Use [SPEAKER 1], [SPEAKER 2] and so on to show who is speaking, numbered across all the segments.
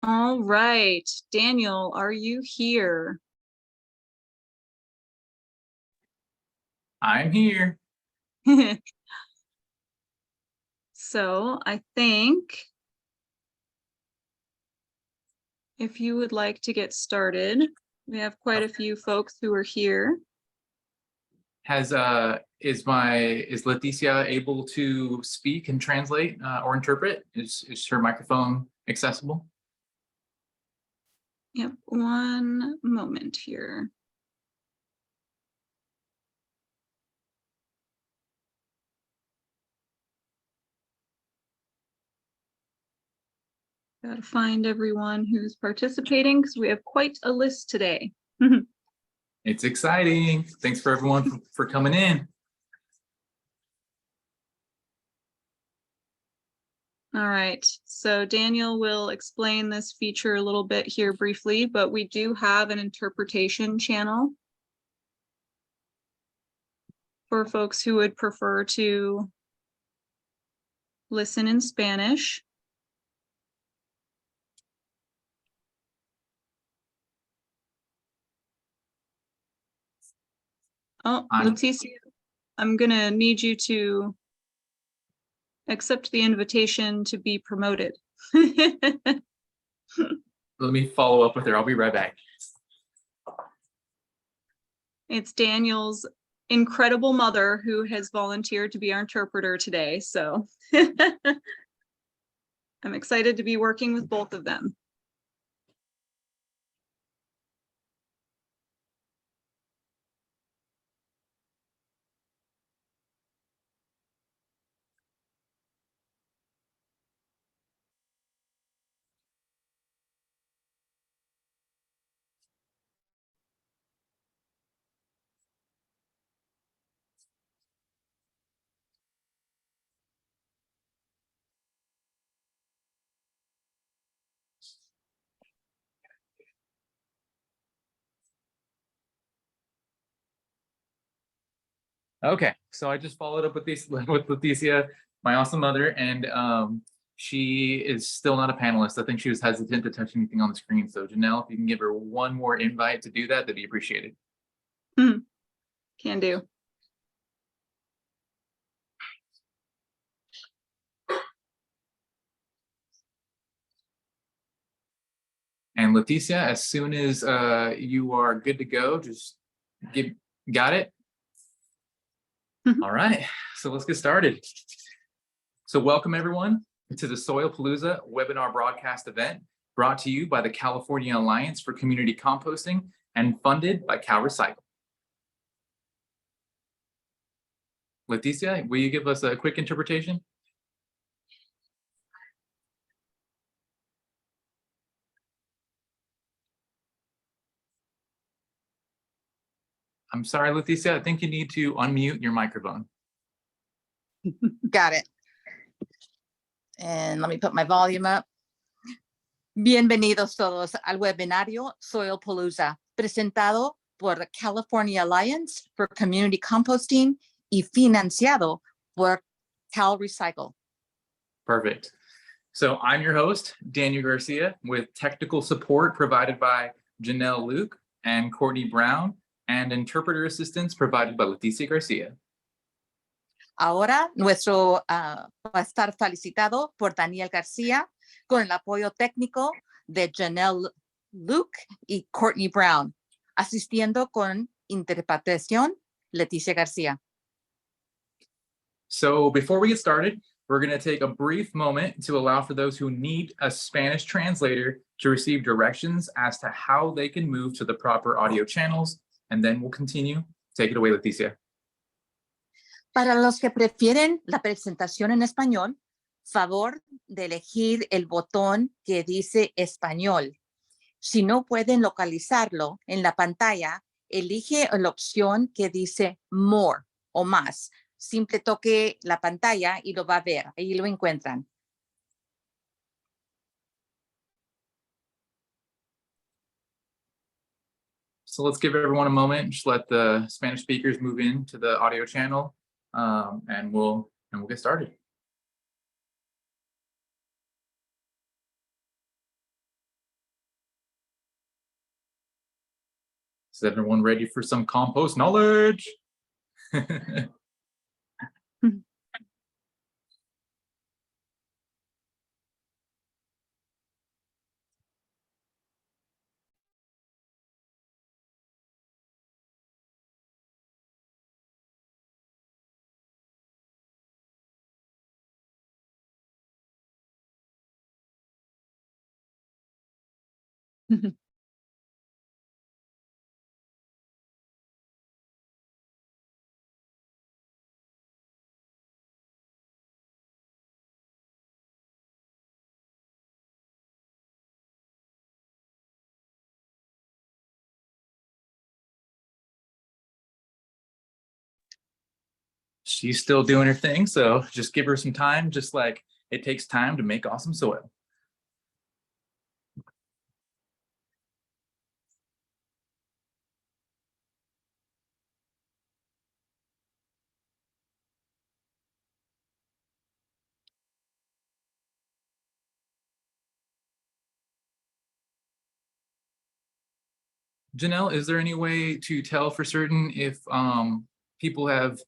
[SPEAKER 1] All right, Daniel, are you here?
[SPEAKER 2] I'm here.
[SPEAKER 1] So I think if you would like to get started, we have quite a few folks who are here.
[SPEAKER 2] Is Leticia able to speak and translate or interpret? Is her microphone accessible?
[SPEAKER 1] Yep, one moment here. Got to find everyone who's participating because we have quite a list today.
[SPEAKER 2] It's exciting. Thanks for everyone for coming in.
[SPEAKER 1] All right, so Daniel will explain this feature a little bit here briefly, but we do have an interpretation channel for folks who would prefer to listen in Spanish. Oh, Leticia, I'm gonna need you to accept the invitation to be promoted.
[SPEAKER 2] Let me follow up with her. I'll be right back.
[SPEAKER 1] It's Daniel's incredible mother who has volunteered to be our interpreter today, so I'm excited to be working with both of them.
[SPEAKER 2] Okay, so I just followed up with Leticia, my awesome mother, and she is still not a panelist. I think she was hesitant to touch anything on the screen. So Janelle, if you can give her one more invite to do that, that'd be appreciated.
[SPEAKER 1] Can do.
[SPEAKER 2] And Leticia, as soon as you are good to go, just got it? All right, so let's get started. So welcome everyone to the SoilPalooza webinar broadcast event brought to you by the California Alliance for Community Composting and funded by Cal Recycle. Leticia, will you give us a quick interpretation? I'm sorry, Leticia, I think you need to unmute your microphone.
[SPEAKER 3] Got it. And let me put my volume up. Bienvenidos todos al webinario SoilPalooza, presentado por the California Alliance for Community Composting y financiado por Cal Recycle.
[SPEAKER 2] Perfect. So I'm your host, Daniel Garcia, with technical support provided by Janelle Luke and Courtney Brown, and interpreter assistance provided by Leticia Garcia.
[SPEAKER 3] Ahora nuestro va a estar felicitado por Daniel García con el apoyo técnico de Janelle Luke y Courtney Brown, asistiendo con interpretación Leticia García.
[SPEAKER 2] So before we get started, we're going to take a brief moment to allow for those who need a Spanish translator to receive directions as to how they can move to the proper audio channels, and then we'll continue. Take it away, Leticia.
[SPEAKER 3] Para los que prefieren la presentación en español, favor de elegir el botón que dice español. Si no pueden localizarlo en la pantalla, elige la opción que dice more o más. Simple toque la pantalla y lo va a ver. Ahí lo encuentran.
[SPEAKER 2] So let's give everyone a moment. Just let the Spanish speakers move into the audio channel, and we'll get started. Is everyone ready for some compost knowledge? She's still doing her thing, so just give her some time, just like it takes time to make awesome soil. Janelle, is there any way to tell for certain if people have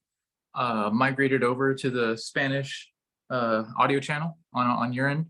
[SPEAKER 2] migrated over to the Spanish audio channel on your end?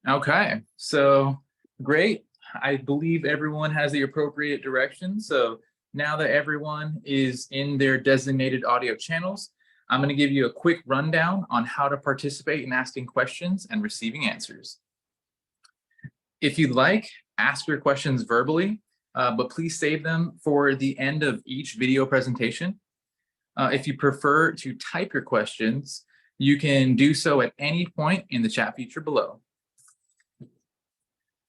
[SPEAKER 2] Okay, so great. I believe everyone has the appropriate direction. So now that everyone is in their designated audio channels, I'm going to give you a quick rundown on how to participate in asking questions and receiving answers. If you'd like, ask your questions verbally, but please save them for the end of each video presentation. If you prefer to type your questions, you can do so at any point in the chat feature below.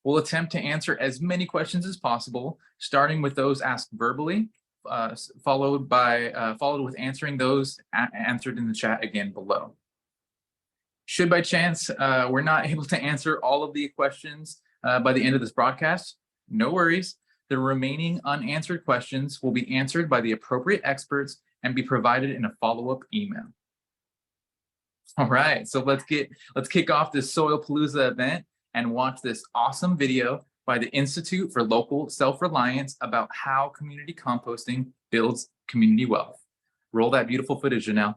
[SPEAKER 2] We'll attempt to answer as many questions as possible, starting with those asked verbally, followed with answering those answered in the chat again below. Should by chance we're not able to answer all of the questions by the end of this broadcast, no worries. The remaining unanswered questions will be answered by the appropriate experts and be provided in a follow-up email. All right, so let's kick off this SoilPalooza event and watch this awesome video by the Institute for Local Self Reliance about how community composting builds community wealth. Roll that beautiful footage, Janelle.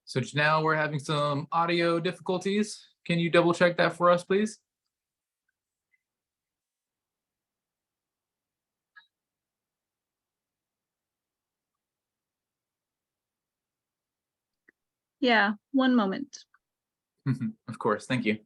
[SPEAKER 2] So Janelle, we're having some audio difficulties. Can you double check that for us, please?
[SPEAKER 1] Yeah, one moment.
[SPEAKER 2] Of course, thank you.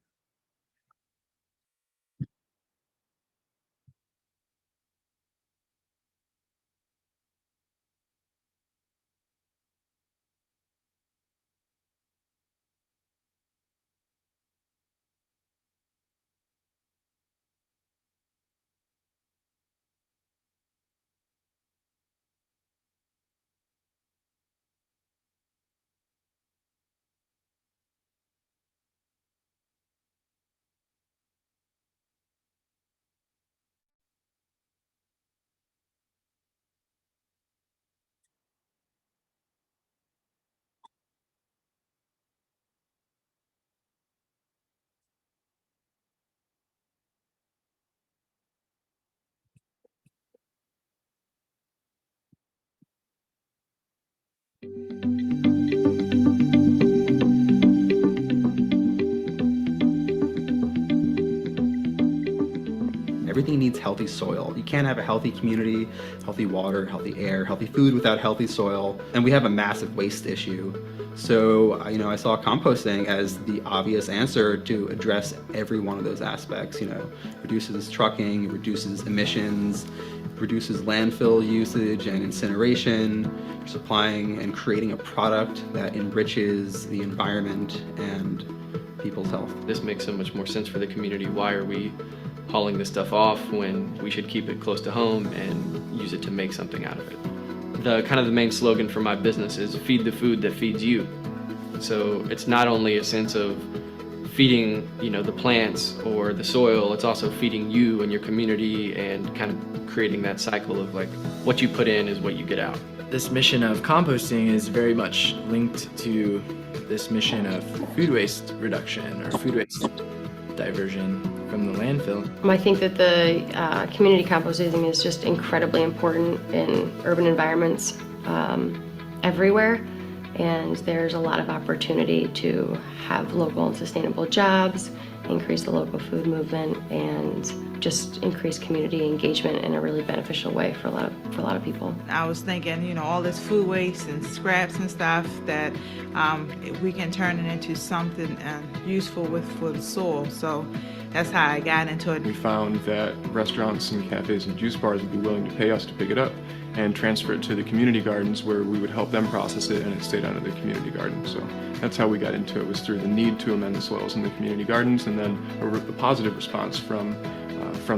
[SPEAKER 4] everything needs healthy soil. You can't have a healthy community, healthy water, healthy air, healthy food without healthy soil. And we have a massive waste issue. So, I saw composting as the obvious answer to address every one of those aspects. Reduces trucking, it reduces emissions, reduces landfill usage and incineration, supplying and creating a product that enriches the environment and people's health.
[SPEAKER 5] This makes so much more sense for the community. Why are we hauling this stuff off when we should keep it close to home and use it to make something out of it? The main slogan for my business is feed the food that feeds you. So it's not only a sense of feeding, the plants or the soil, it's also feeding you and your community and kind of creating that cycle of like what you put in is what you get out.
[SPEAKER 6] This mission of composting is very much linked to this mission of food waste reduction or food waste diversion from the landfill.
[SPEAKER 7] I think that the community composting is just incredibly important in urban environments everywhere, and there's a lot of opportunity to have local and sustainable jobs, increase the local food movement, and just increase community engagement in a really beneficial way for a lot of people.
[SPEAKER 8] I was thinking, all this food waste and scraps and stuff that we can turn it into something useful for the soil. So that's how I got into it.
[SPEAKER 9] We found that restaurants and cafes and juice bars would be willing to pay us to pick it up and transfer it to the community gardens where we would help them process it and it stayed under the community garden. So that's how we got into it, was through the need to amend the soils in the community gardens and then a positive response from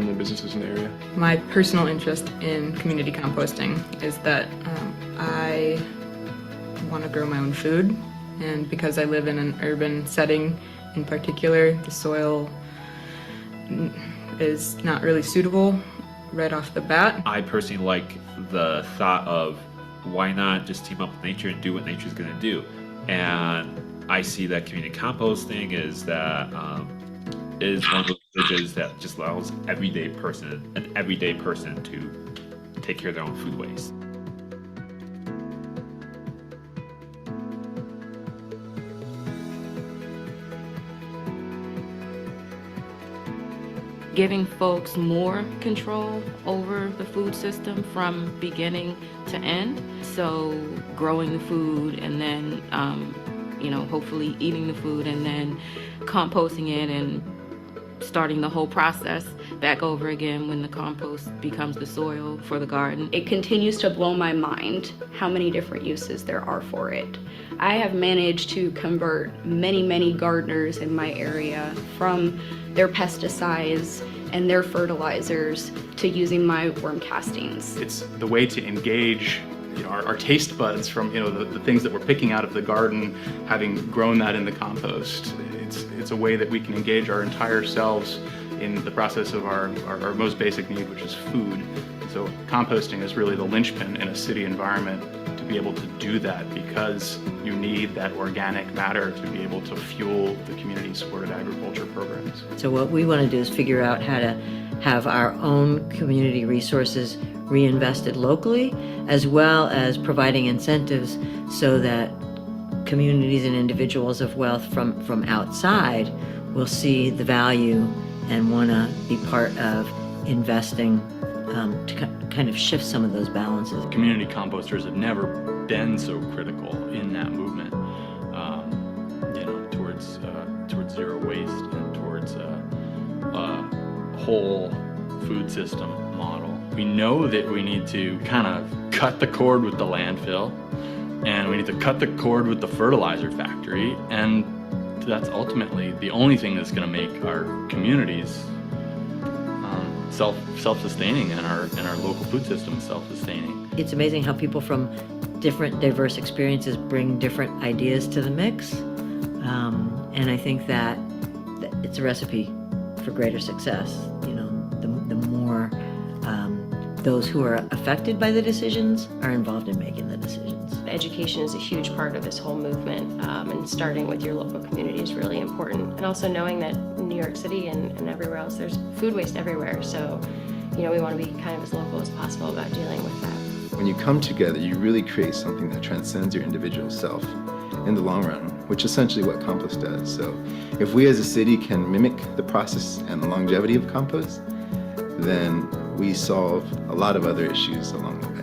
[SPEAKER 9] the businesses in the area.
[SPEAKER 10] My personal interest in community composting is that I want to grow my own food, and because I live in an urban setting in particular, the soil is not really suitable right off the bat.
[SPEAKER 11] I personally like the thought of why not just team up with nature and do what nature's going to do. And I see that community composting is one of those bridges that just allows an everyday person to take care of their own food waste.
[SPEAKER 12] Giving folks more control over the food system from beginning to end. So growing the food and then, hopefully eating the food and then composting it and starting the whole process back over again when the compost becomes the soil for the garden.
[SPEAKER 13] It continues to blow my mind how many different uses there are for it. I have managed to convert many gardeners in my area from their pesticides and their fertilizers to using my worm castings.
[SPEAKER 4] It's the way to engage our taste buds from the things that we're picking out of the garden, having grown that in the compost. It's a way that we can engage our entire selves in the process of our most basic need, which is food. So composting is really the linchpin in a city environment to be able to do that, because you need that organic matter to be able to fuel the community-supported agriculture programs.
[SPEAKER 14] So what we want to do is figure out how to have our own community resources reinvested locally, as well as providing incentives so that communities and individuals of wealth from outside will see the value and want to be part of investing to kind of shift some of those balances.
[SPEAKER 15] Community composters have never been so critical in that movement, towards zero waste and towards a whole food system model. We know that we need to kind of cut the cord with the landfill, and we need to cut the cord with the fertilizer factory, and that's ultimately the only thing that's going to make our communities self-sustaining and our local food system self-sustaining.
[SPEAKER 14] It's amazing how people from different diverse experiences bring different ideas to the mix, and I think that it's a recipe for greater success. The more those who are affected by the decisions are involved in making the decisions.
[SPEAKER 7] Education is a huge part of this whole movement, and starting with your local community is really important. And also knowing that in New York City and everywhere else, there's food waste everywhere. So, we want to be kind of as local as possible about dealing with that.
[SPEAKER 16] When you come together, you really create something that transcends your individual self in the long run, which is essentially what compost does. So if we as a city can mimic the process and the longevity of compost, then we solve a lot of other issues along the way.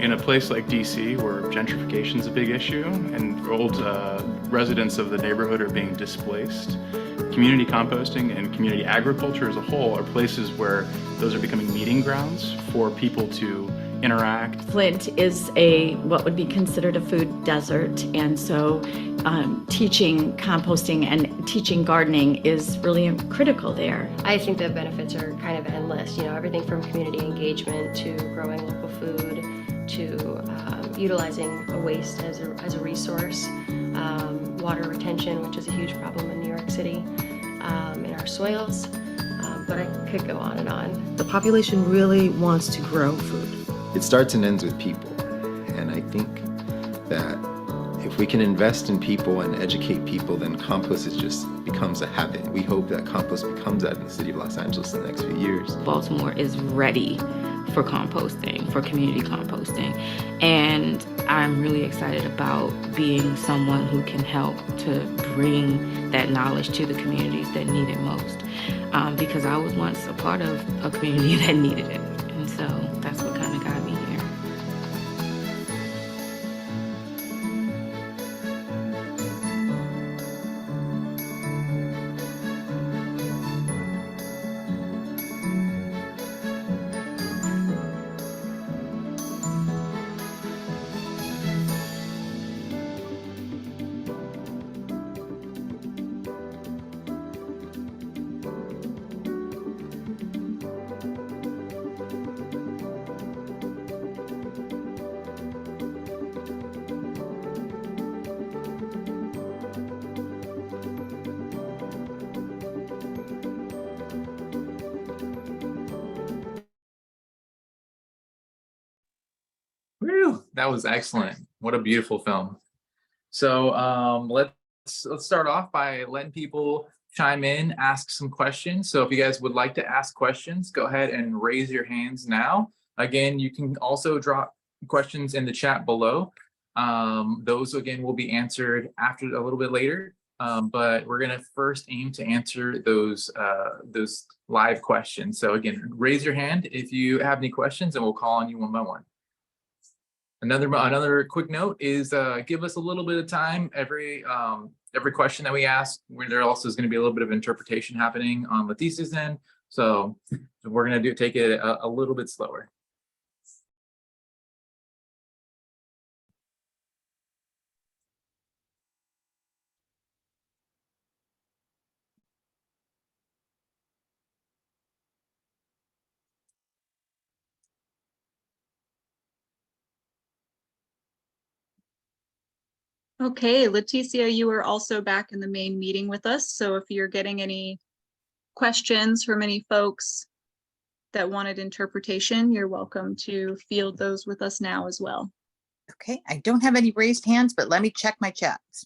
[SPEAKER 9] In a place like DC, where gentrification is a big issue and old residents of the neighborhood are being displaced, community composting and community agriculture as a whole are places where those are becoming meeting grounds for people to interact.
[SPEAKER 17] Flint is what would be considered a food desert, and so teaching composting and teaching gardening is really critical there.
[SPEAKER 7] I think the benefits are kind of endless, you know, everything from community engagement to growing local food to utilizing a waste as a resource, water retention, which is a huge problem in New York City, in our soils, but I could go on and on.
[SPEAKER 18] The population really wants to grow food.
[SPEAKER 16] It starts and ends with people, and I think that if we can invest in people and educate people, then compost just becomes a habit. We hope that compost becomes that in the city of Los Angeles in the next few years.
[SPEAKER 12] Baltimore is ready for composting, for community composting. And I'm really excited about being someone who can help to bring that knowledge to the communities that need it most. Because I was once a part of a community that needed it. And so that's what kind of got me here.
[SPEAKER 2] Whew, that was excellent. What a beautiful film. So let's start off by letting people chime in, ask some questions. So if you guys would like to ask questions, go ahead and raise your hands now. Again, you can also drop questions in the chat below. Those again will be answered after a little bit later. But we're gonna first aim to answer those live questions. So again, raise your hand if you have any questions and we'll call on you one by one. Another quick note is give us a little bit of time every question that we ask, where there also is going to be a little bit of interpretation happening on Leticia's end. So we're going to take it a little bit slower.
[SPEAKER 1] Okay, Leticia, you are also back in the main meeting with us. So if you're getting any questions from any folks that wanted interpretation, you're welcome to field those with us now as well.
[SPEAKER 3] Okay, I don't have any raised hands, but let me check my chats.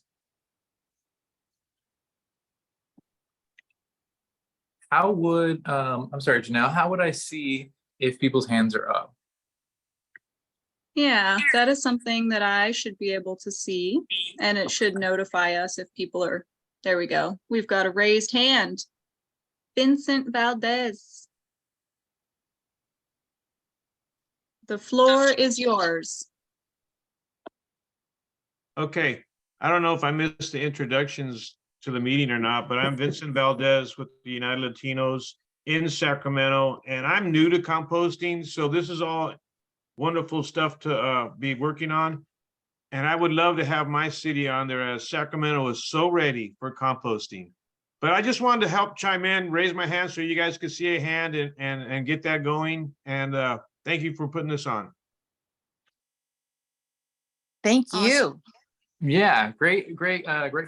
[SPEAKER 2] How would, I'm sorry, Janelle, how would I see if people's hands are up?
[SPEAKER 1] Yeah, that is something that I should be able to see, and it should notify us if people are, there we go. We've got a raised hand. Vincent Valdez. The floor is yours.
[SPEAKER 19] Okay, I don't know if I missed the introductions to the meeting or not, but I'm Vincent Valdez with the United Latinos in Sacramento, and I'm new to composting, so this is all wonderful stuff to be working on. And I would love to have my city on there, as Sacramento is so ready for composting. But I just wanted to help chime in, raise my hand so you guys could see a hand and get that going. And thank you for putting this on.
[SPEAKER 3] Thank you.
[SPEAKER 2] Awesome. Yeah, great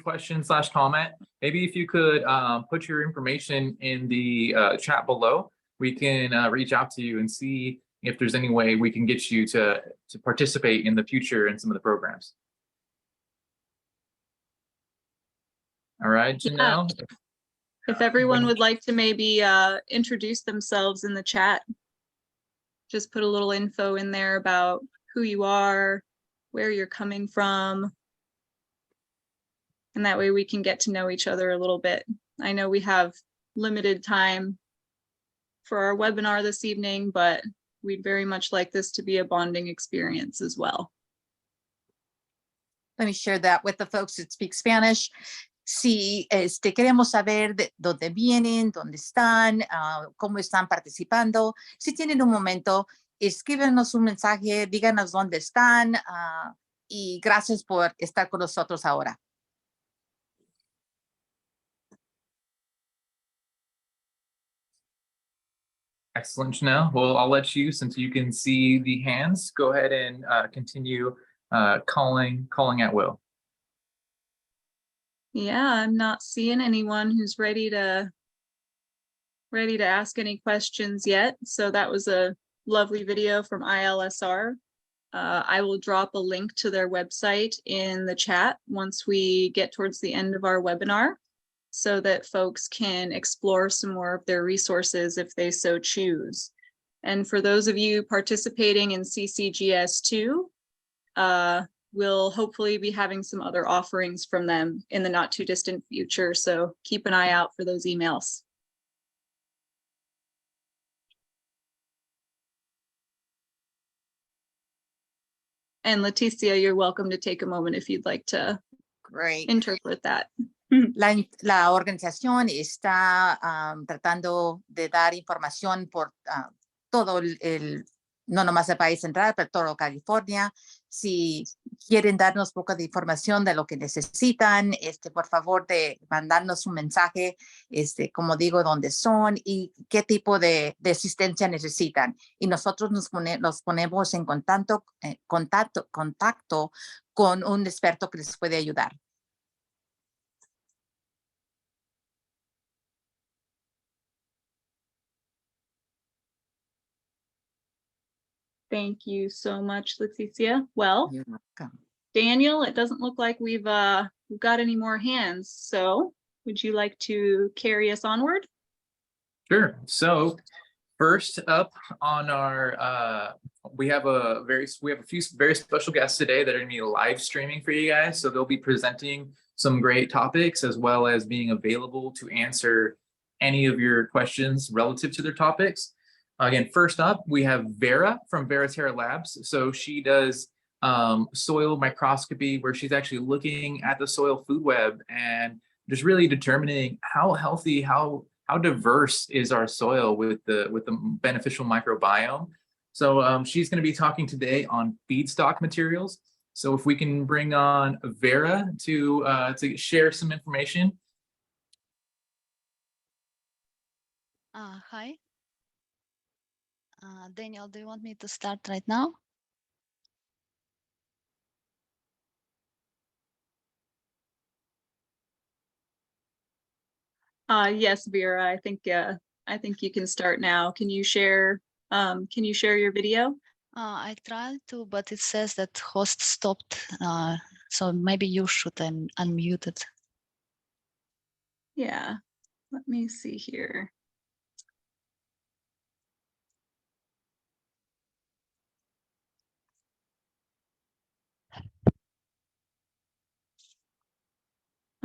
[SPEAKER 2] question / comment. Maybe if you could put your information in the chat below, we can reach out to you and see if there's any way we can get you to participate in the future in some of the programs. All right, Janelle.
[SPEAKER 1] Yeah. If everyone would like to maybe introduce themselves in the chat, just put a little info in there about who you are, where you're coming from. And that way we can get to know each other a little bit. I know we have limited time for our webinar this evening, but we'd very much like this to be a bonding experience as well.
[SPEAKER 3] Let me share that with the folks that speak Spanish. Si queremos saber de dónde vienen, dónde están, cómo están participando. Si tienen un momento, escríbenos un mensaje, díganos dónde están y gracias por estar con nosotros ahora.
[SPEAKER 2] Excellent, Janelle. Well, I'll let you, since you can see the hands, go ahead and continue calling at will.
[SPEAKER 1] Yeah, I'm not seeing anyone who's ready to ask any questions yet. So that was a lovely video from ILSR. I will drop a link to their website in the chat once we get towards the end of our webinar, so that folks can explore some more of their resources if they so choose. And for those of you participating in CCGS2, we'll hopefully be having some other offerings from them in the not too distant future. So keep an eye out for those emails. And Leticia, you're welcome to take a moment if you'd like to interpret that.
[SPEAKER 3] La organización está tratando de dar información por todo no nomás el país central, pero todo California. Si quieren darnos poco de información de lo que necesitan, por favor de mandarnos un mensaje, como digo, dónde son y qué tipo de asistencia necesitan. Y nosotros nos ponemos en contacto con un experto que les puede ayudar.
[SPEAKER 1] Thank you so much, Leticia. Well,
[SPEAKER 3] you're welcome.
[SPEAKER 1] Daniel, it doesn't look like we've got any more hands. So would you like to carry us onward?
[SPEAKER 2] Sure. So first up on our, we have a few very special guests today that are going to be live streaming for you guys. So they'll be presenting some great topics as well as being available to answer any of your questions relative to their topics. Again, first up, we have Vera from Veriterra Labs. So she does soil microscopy, where she's actually looking at the soil food web and just really determining how healthy, how diverse is our soil with the beneficial microbiome. So she's going to be talking today on feedstock materials. So if we can bring on Vera to share some information.
[SPEAKER 20] Hi. Daniel, do you want me to start right now?
[SPEAKER 1] Yes, Vera, I think you can start now. Can you share your video?
[SPEAKER 20] I tried to, but it says that host stopped. So maybe you should unmute it.
[SPEAKER 1] Yeah, let me see here.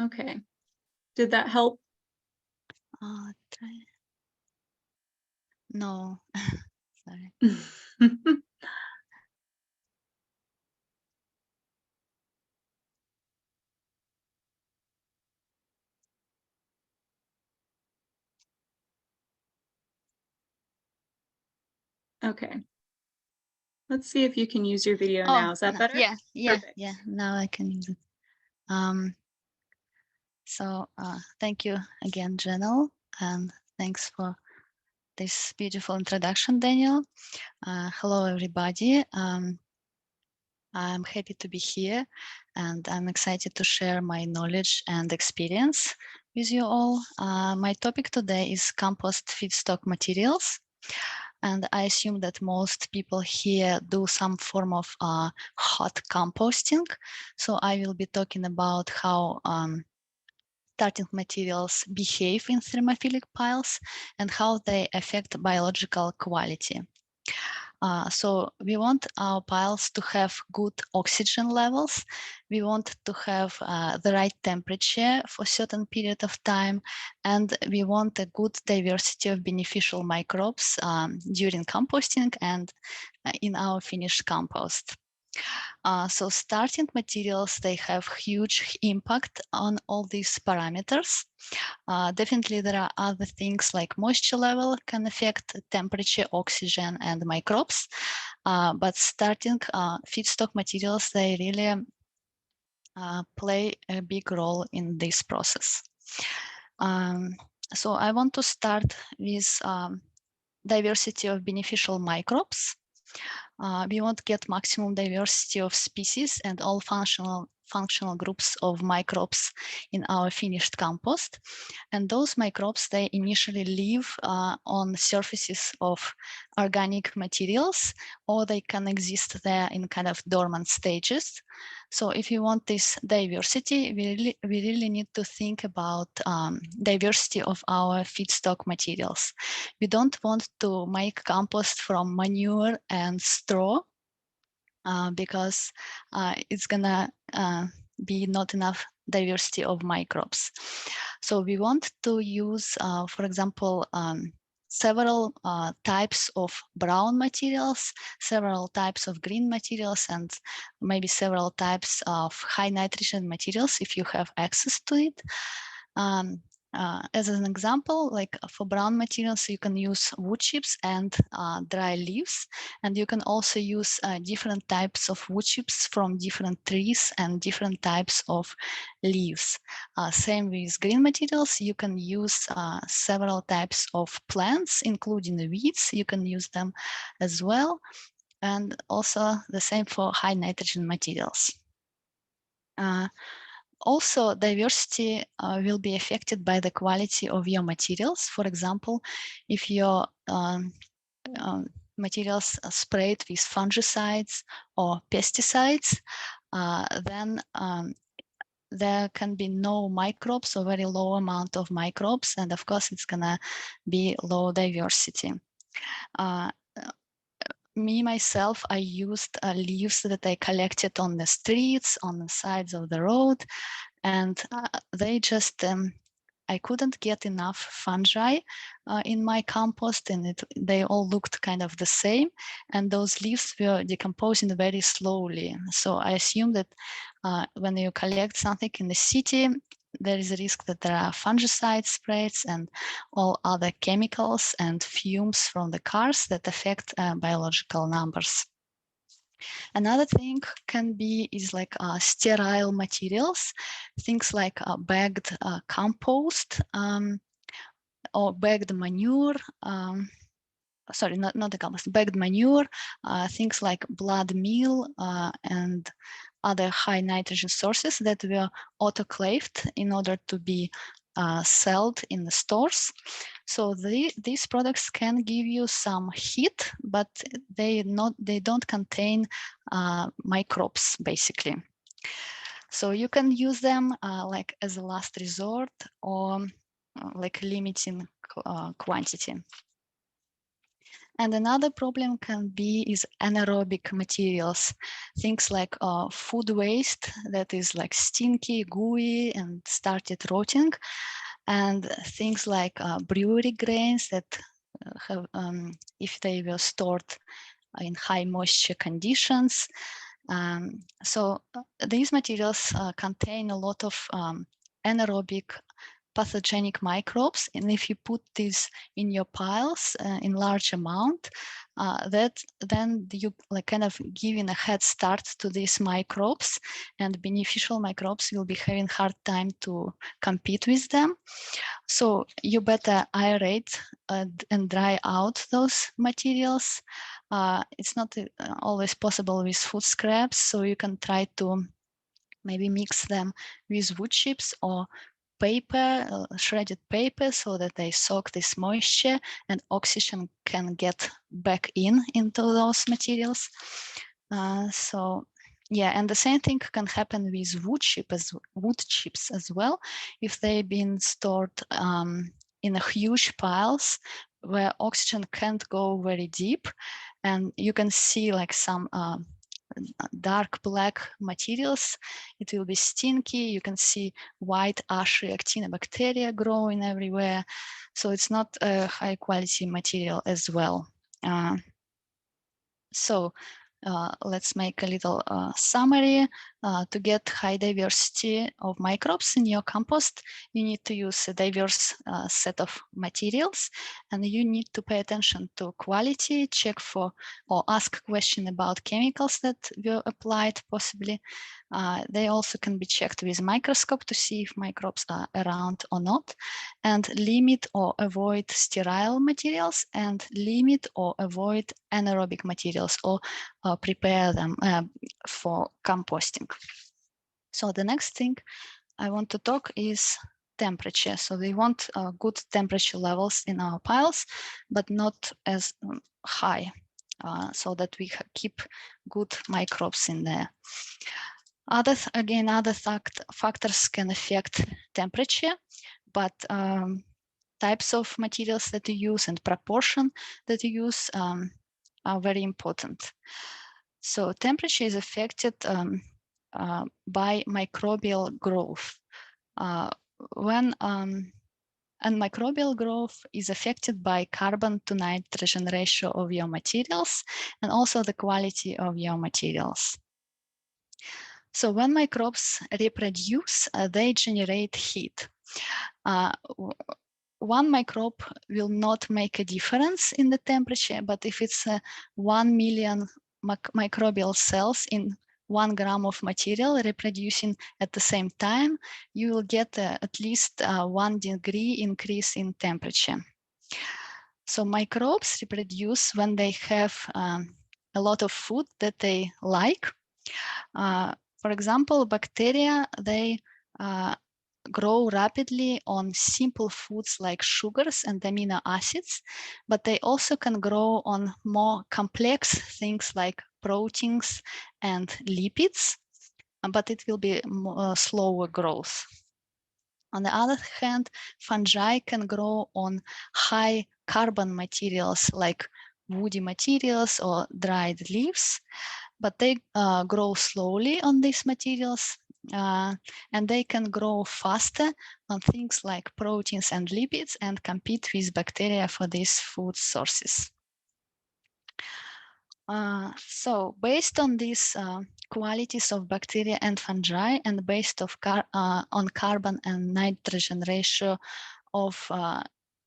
[SPEAKER 1] Okay, did that help?
[SPEAKER 20] Try. No, sorry.
[SPEAKER 1] Okay. Let's see if you can use your video now. Is that
[SPEAKER 20] no,
[SPEAKER 1] better?
[SPEAKER 20] Yeah,
[SPEAKER 1] Perfect.
[SPEAKER 20] yeah. Now I can use it. So thank you again, Janelle, and thanks for this beautiful introduction, Daniel. Hello, everybody. I'm happy to be here, and I'm excited to share my knowledge and experience with you all. My topic today is compost feedstock materials. And I assume that most people here do some form of hot composting. So I will be talking about how starting materials behave in thermophilic piles and how they affect biological quality. So we want our piles to have good oxygen levels. We want to have the right temperature for a certain period of time, and we want a good diversity of beneficial microbes during composting and in our finished compost. So starting materials, they have huge impact on all these parameters. Definitely there are other things like moisture level can affect temperature, oxygen, and microbes. But starting feedstock materials, they really play a big role in this process. So I want to start with diversity of beneficial microbes. We want to get maximum diversity of species and all functional groups of microbes in our finished compost. And those microbes, they initially live on surfaces of organic materials, or they can exist there in kind of dormant stages. So if you want this diversity, we really need to think about diversity of our feedstock materials. We don't want to make compost from manure and straw because it's gonna be not enough diversity of microbes. So we want to use, for example, several types of brown materials, several types of green materials, and maybe several types of high nitrogen materials if you have access to it. As an example, like for brown materials, you can use wood chips and dry leaves, and you can also use different types of wood chips from different trees and different types of leaves. Same with green materials, you can use several types of plants, including the weeds. You can use them as well, and also the same for high nitrogen materials. Also, diversity will be affected by the quality of your materials. For example, if your materials are sprayed with fungicides or pesticides, then there can be no microbes or very low amount of microbes, and of course it's gonna be low diversity. Me, myself, I used leaves that I collected on the streets, on the sides of the road, and they just, I couldn't get enough fungi in my compost, and they all looked kind of the same, and those leaves were decomposing very slowly. So I assume that when you collect something in the city, there is a risk that there are fungicide sprays and all other chemicals and fumes from the cars that affect biological numbers. Another thing can be is like sterile materials, things like bagged compost or bagged manure. Sorry, not the compost, bagged manure, things like blood meal and other high nitrogen sources that were autoclaved in order to be sold in the stores. So these products can give you some heat, but they don't contain microbes basically. So you can use them like as a last resort or like limiting quantity. And another problem can be is anaerobic materials, things like food waste that is like stinky, gooey, and started rotting, and things like brewery grains that have, if they were stored in high moisture conditions. So these materials contain a lot of anaerobic pathogenic microbes, and if you put these in your piles in large amount, then you like kind of giving a head start to these microbes, and beneficial microbes will be having hard time to compete with them. So you better aerate and dry out those materials. It's not always possible with food scraps, so you can try to maybe mix them with wood chips or paper, shredded paper, so that they soak this moisture and oxygen can get back into those materials. So yeah, and the same thing can happen with wood chips as well. If they've been stored in a huge piles where oxygen can't go very deep, and you can see like some dark black materials. It will be stinky. You can see white ashy actinobacteria growing everywhere. So it's not a high quality material as well. Let's make a little summary. To get high diversity of microbes in your compost, you need to use a diverse set of materials, and you need to pay attention to quality, check for or ask question about chemicals that were applied possibly. They also can be checked with microscope to see if microbes are around or not, and limit or avoid sterile materials, and limit or avoid anaerobic materials, or prepare them for composting. So the next thing I want to talk is temperature. So we want good temperature levels in our piles, but not as high, so that we keep good microbes in there. Other factors can affect temperature, but types of materials that you use and proportion that you use are very important. So temperature is affected by microbial growth. And microbial growth is affected by carbon to nitrogen ratio of your materials, and also the quality of your materials. So when microbes reproduce, they generate heat. One microbe will not make a difference in the temperature, but if it's 1 million microbial cells in 1 gram of material reproducing at the same time, you will get at least 1 degree increase in temperature. So microbes reproduce when they have a lot of food that they like. For example, bacteria, they grow rapidly on simple foods like sugars and amino acids, but they also can grow on more complex things like proteins and lipids, but it will be slower growth. On the other hand, fungi can grow on high carbon materials like woody materials or dried leaves, but they grow slowly on these materials, and they can grow faster on things like proteins and lipids and compete with bacteria for these food sources. So based on these qualities of bacteria and fungi, and based on carbon and nitrogen ratio of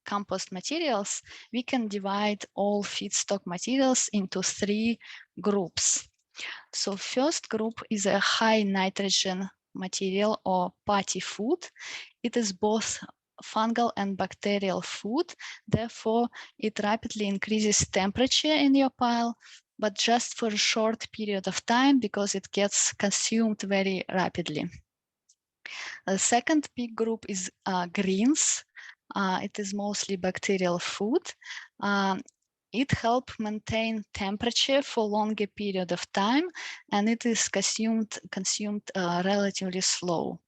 [SPEAKER 20] compost materials, we can divide all feedstock materials into 3 groups. So first group is a high nitrogen material or party food. It is both fungal and bacterial food. Therefore, it rapidly increases temperature in your pile, but just for a short period of time because it gets consumed very rapidly. The second big group is greens. It is mostly bacterial food. It helps maintain temperature for longer period of time, and it is consumed relatively slow.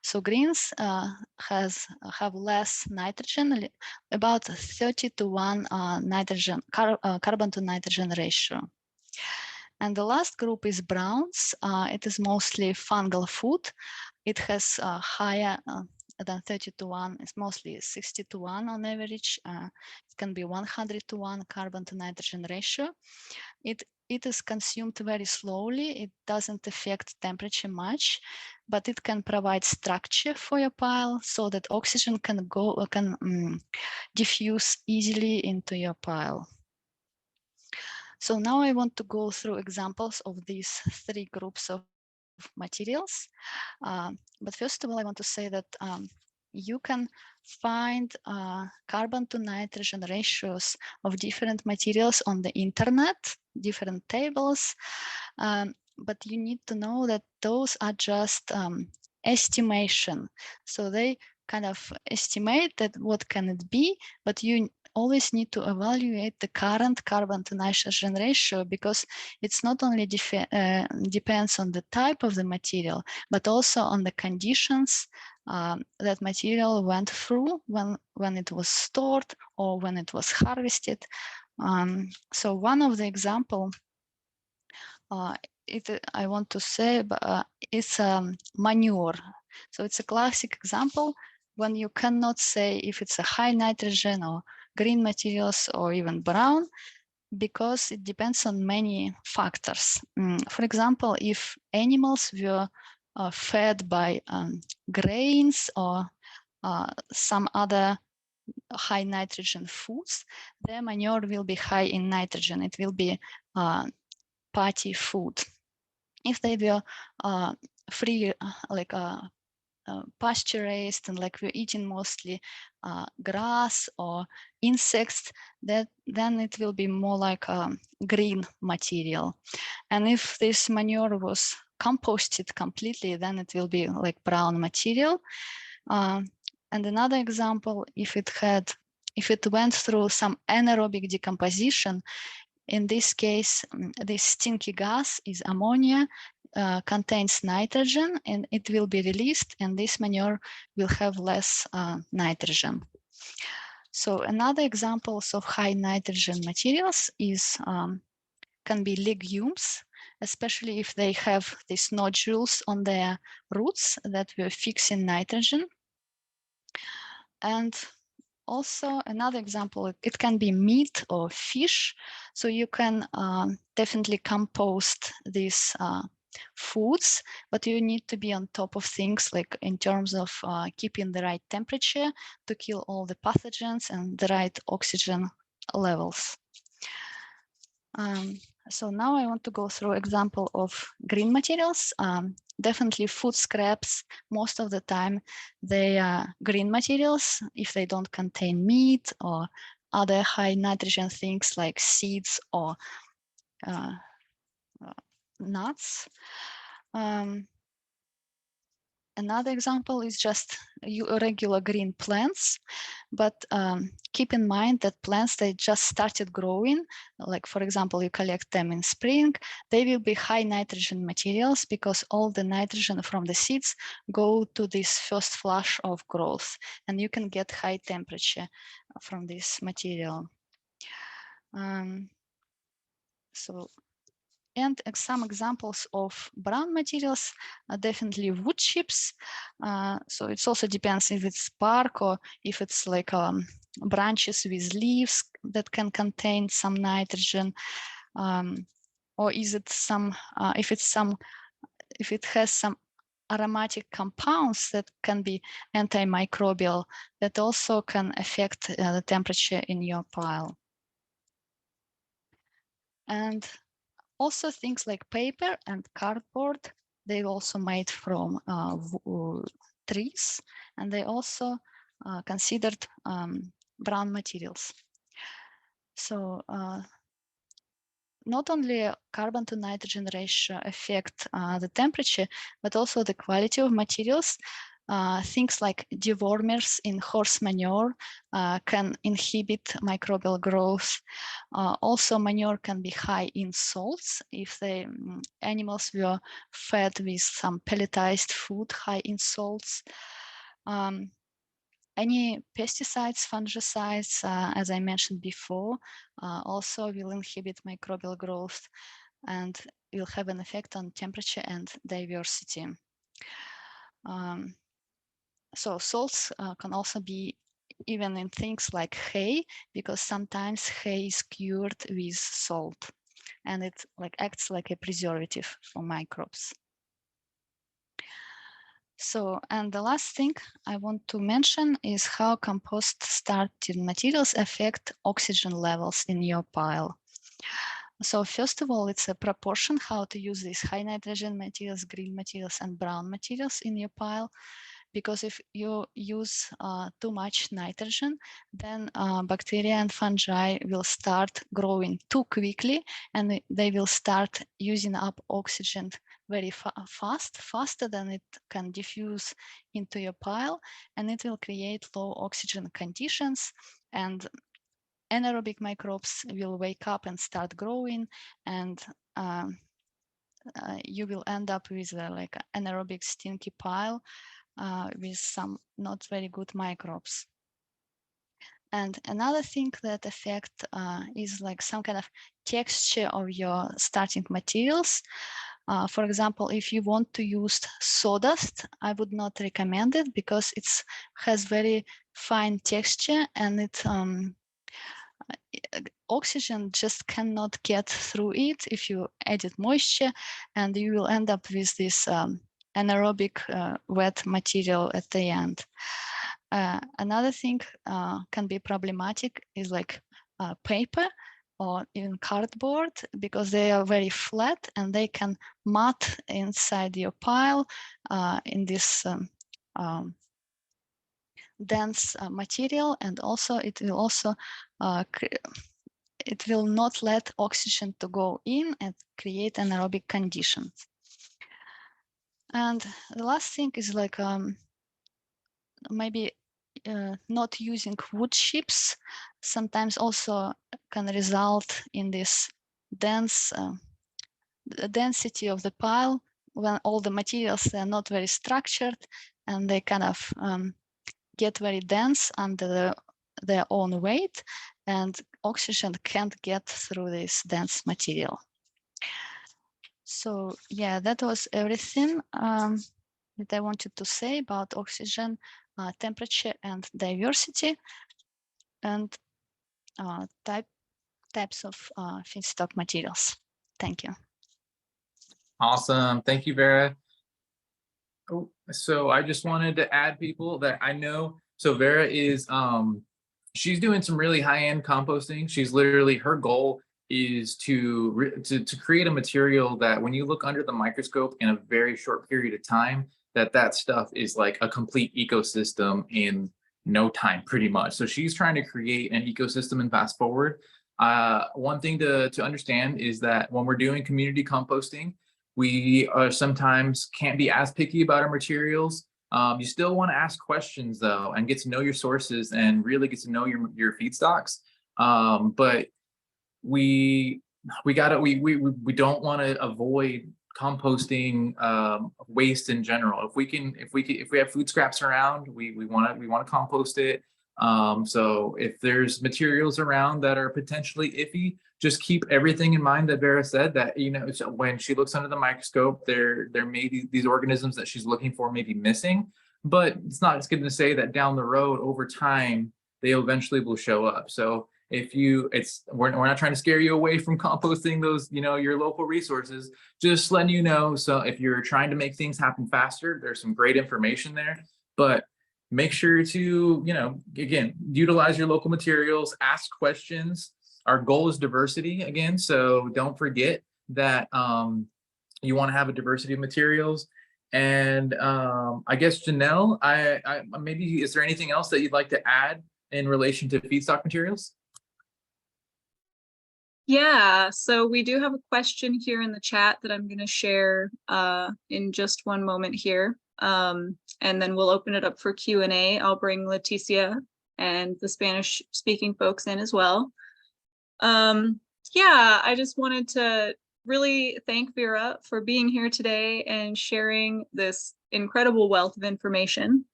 [SPEAKER 20] So greens have less nitrogen, about 30 to 1 carbon to nitrogen ratio. And the last group is browns. It is mostly fungal food. It has higher than 30 to 1. It's mostly 60 to 1 on average. It can be 100 to 1 carbon to nitrogen ratio. It is consumed very slowly. It doesn't affect temperature much, but it can provide structure for your pile so that oxygen can diffuse easily into your pile. So now I want to go through examples of these 3 groups of materials. But first of all, I want to say that you can find carbon to nitrogen ratios of different materials on the internet, different tables. But you need to know that those are just estimation. So they kind of estimate that what can it be, but you always need to evaluate the current carbon to nitrogen ratio, because it's not only depends on the type of the material, but also on the conditions that material went through when it was stored or when it was harvested. So one of the example I want to say is manure. So it's a classic example when you cannot say if it's a high nitrogen or green materials or even brown, because it depends on many factors. For example, if animals were fed by grains or some other high nitrogen foods, their manure will be high in nitrogen. It will be party food. If they were free, like pasture raised and like we're eating mostly grass or insects, then it will be more like green material. And if this manure was composted completely, then it will be like brown material. And another example, if it went through some anaerobic decomposition, in this case, this stinky gas is ammonia, contains nitrogen, and it will be released, and this manure will have less nitrogen. So another examples of high nitrogen materials is can be legumes, especially if they have these nodules on their roots that will fix in nitrogen. And also another example, it can be meat or fish. So you can definitely compost these foods, but you need to be on top of things like in terms of keeping the right temperature to kill all the pathogens and the right oxygen levels. So now I want to go through example of green materials. Definitely food scraps, most of the time they are green materials if they don't contain meat or other high nitrogen things like seeds or nuts. Another example is just regular green plants, but keep in mind that plants that just started growing, like for example, you collect them in spring, they will be high nitrogen materials because all the nitrogen from the seeds go to this first flush of growth, and you can get high temperature from this material. And some examples of brown materials are definitely wood chips. So it also depends if it's bark or if it's like branches with leaves that can contain some nitrogen, or is it some if it has some aromatic compounds that can be antimicrobial that also can affect the temperature in your pile. And also things like paper and cardboard, they also made from trees, and they also considered brown materials. So not only carbon to nitrogen ratio affect the temperature, but also the quality of materials. Things like dewormers in horse manure can inhibit microbial growth. Also, manure can be high in salts if the animals were fed with some pelletized food high in salts. Any pesticides, fungicides, as I mentioned before, also will inhibit microbial growth and will have an effect on temperature and diversity. So salts can also be even in things like hay, because sometimes hay is cured with salt, and it acts like a preservative for microbes. So, and the last thing I want to mention is how compost started materials affect oxygen levels in your pile. So first of all, it's a proportion how to use these high nitrogen materials, green materials, and brown materials in your pile. Because if you use too much nitrogen, then bacteria and fungi will start growing too quickly, and they will start using up oxygen very fast, faster than it can diffuse into your pile, and it will create low oxygen conditions, and anaerobic microbes will wake up and start growing, and you will end up with like an anaerobic stinky pile with some not very good microbes. And another thing that affect is like some kind of texture of your starting materials. For example, if you want to use sawdust, I would not recommend it because it has very fine texture and it oxygen just cannot get through it if you added moisture, and you will end up with this anaerobic wet material at the end. Another thing can be problematic is like paper or even cardboard, because they are very flat and they can mat inside your pile in this dense material, and also it will also it will not let oxygen to go in and create anaerobic conditions. And the last thing is like maybe not using wood chips sometimes also can result in this dense density of the pile when all the materials are not very structured and they kind of get very dense under their own weight, and oxygen can't get through this dense material. So yeah, that was everything that I wanted to say about oxygen, temperature, and diversity, and types of feedstock materials. Thank you.
[SPEAKER 2] Awesome. Thank you, Vera. Oh, so I just wanted to add people that I know. So Vera is, she's doing some really high-end composting. She's literally, her goal is to create a material that when you look under the microscope in a very short period of time, that stuff is like a complete ecosystem in no time, pretty much. So she's trying to create an ecosystem and fast forward. One thing to understand is that when we're doing community composting, we sometimes can't be as picky about our materials. You still want to ask questions though, and get to know your sources and really get to know your feedstocks. But we don't want to avoid composting waste in general. If we have food scraps around, we want to compost it. So if there's materials around that are potentially iffy, just keep everything in mind that Vera said, that, you know, when she looks under the microscope, there may be these organisms that she's looking for may be missing, but it's not just going to say that down the road over time, they eventually will show up. So if we're not trying to scare you away from composting those, you know, your local resources, just letting you know. So if you're trying to make things happen faster, there's some great information there, but make sure to, you know, again, utilize your local materials, ask questions. Our goal is diversity again. So don't forget that you want to have a diversity of materials. And I guess Janelle, I maybe, is there anything else that you'd like to add in relation to feedstock materials?
[SPEAKER 1] Yeah, so we do have a question here in the chat that I'm going to share in just one moment here. And then we'll open it up for Q&A. I'll bring Leticia and the Spanish speaking folks in as well. Yeah, I just wanted to really thank Vera for being here today and sharing this incredible wealth of information.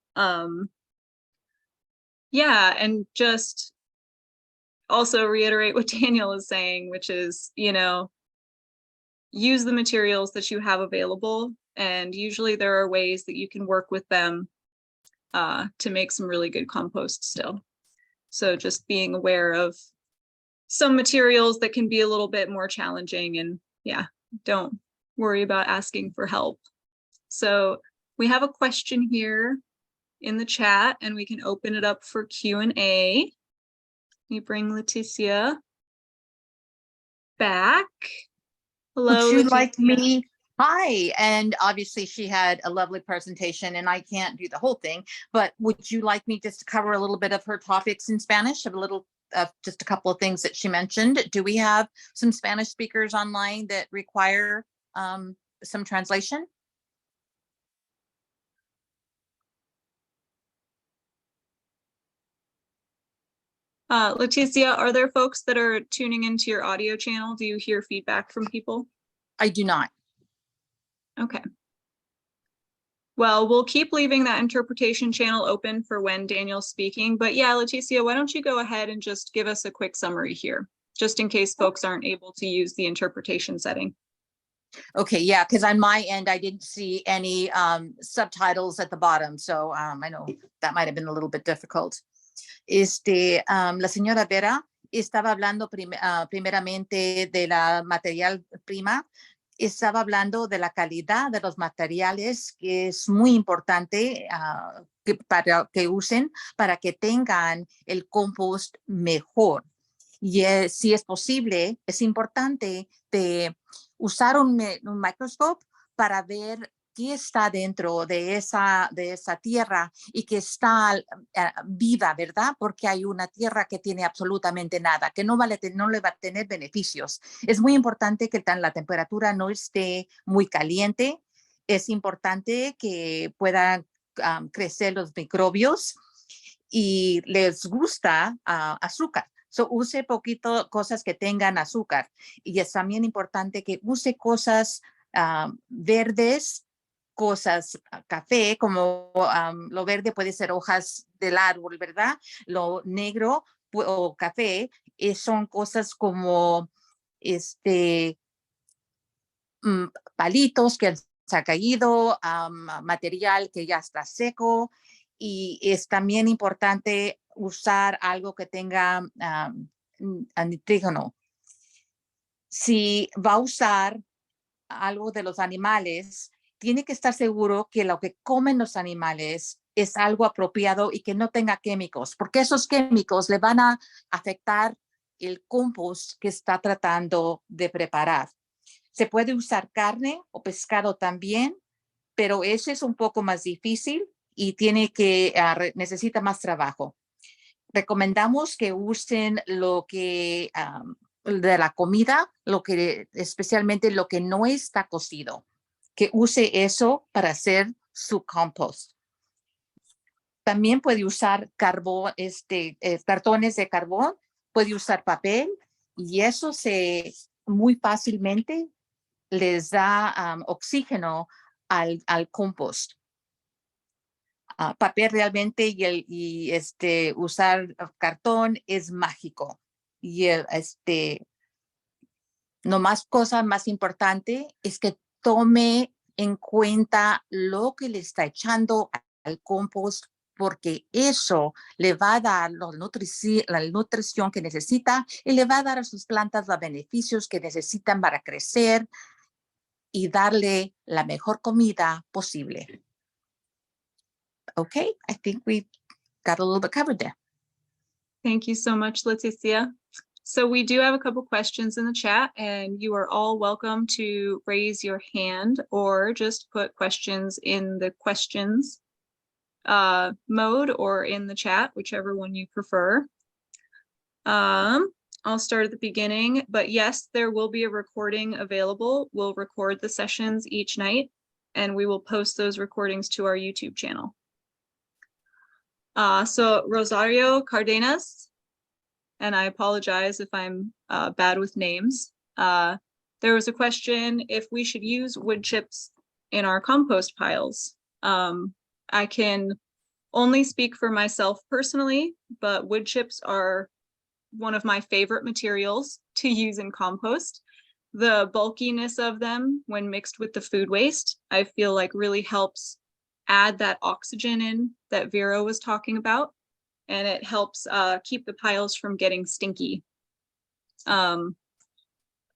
[SPEAKER 1] Yeah, and just also reiterate what Daniel is saying, which is, you know, use the materials that you have available, and usually there are ways that you can work with them to make some really good compost still. So just being aware of some materials that can be a little bit more challenging, and yeah, don't worry about asking for help. So we have a question here in the chat and we can open it up for Q&A. You bring Leticia back. Hello,
[SPEAKER 3] Would you
[SPEAKER 1] Leticia.
[SPEAKER 3] like me? Hi, and obviously she had a lovely presentation and I can't do the whole thing, but would you like me just to cover a little bit of her topics in Spanish, just a couple of things that she mentioned? Do we have some Spanish speakers online that require some translation?
[SPEAKER 1] Leticia, are there folks that are tuning into your audio channel? Do you hear feedback from people?
[SPEAKER 3] I do not.
[SPEAKER 1] Okay. Well, we'll keep leaving that interpretation channel open for when Daniel's speaking. But yeah, Leticia, why don't you go ahead and just give us a quick summary here, just in case folks aren't able to use the interpretation setting.
[SPEAKER 3] Okay, yeah, because on my end, I didn't see any subtitles at the bottom. So I know that might have been a little bit difficult. La señora Vera estaba hablando primeramente de la material prima. Estaba hablando de la calidad de los materiales, que es muy importante para que usen, para que tengan el compost mejor. Y si es posible, es importante de usar un microscopio para ver qué está dentro de esa tierra y que está viva, ¿verdad? Porque hay una tierra que tiene absolutamente nada, que no le va a tener beneficios. Es muy importante que la temperatura no esté muy caliente. Es importante que puedan crecer los microbios y les gusta azúcar. So, use poquito cosas que tengan azúcar. Y es también importante que use cosas verdes, cosas café, como lo verde puede ser hojas del árbol, ¿verdad? Lo negro o café son cosas como palitos que se ha caído, material que ya está seco, y es también importante usar algo que tenga nitrógeno. Si va a usar algo de los animales, tiene que estar seguro que lo que comen los animales es algo apropiado y que no tenga químicos, porque esos químicos le van a afectar el compost que está tratando de preparar. Se puede usar carne o pescado también, pero ese es un poco más difícil y necesita más trabajo. Recomendamos que usen lo que de la comida, especialmente lo que no está cocido, que use eso para hacer su compost. También puede usar carbón, cartones de carbón, puede usar papel, y eso muy fácilmente les da oxígeno al compost. Papel realmente y usar cartón es mágico. Y cosa más importante es que tome en cuenta lo que le está echando al compost, porque eso le va a dar la nutrición que necesita y le va a dar a sus plantas los beneficios que necesitan para crecer y darle la mejor comida posible. Okay, I think we got a little bit covered there.
[SPEAKER 1] Thank you so much, Leticia. So we do have a couple questions in the chat, and you are all welcome to raise your hand or just put questions in the questions mode or in the chat, whichever one you prefer. I'll start at the beginning, but yes, there will be a recording available. We'll record the sessions each night, and we will post those recordings to our YouTube channel. So Rosario Cardenas, and I apologize if I'm bad with names. There was a question if we should use wood chips in our compost piles. I can only speak for myself personally, but wood chips are one of my favorite materials to use in compost. The bulkiness of them when mixed with the food waste, I feel like really helps add that oxygen in that Vera was talking about, and it helps keep the piles from getting stinky. Vera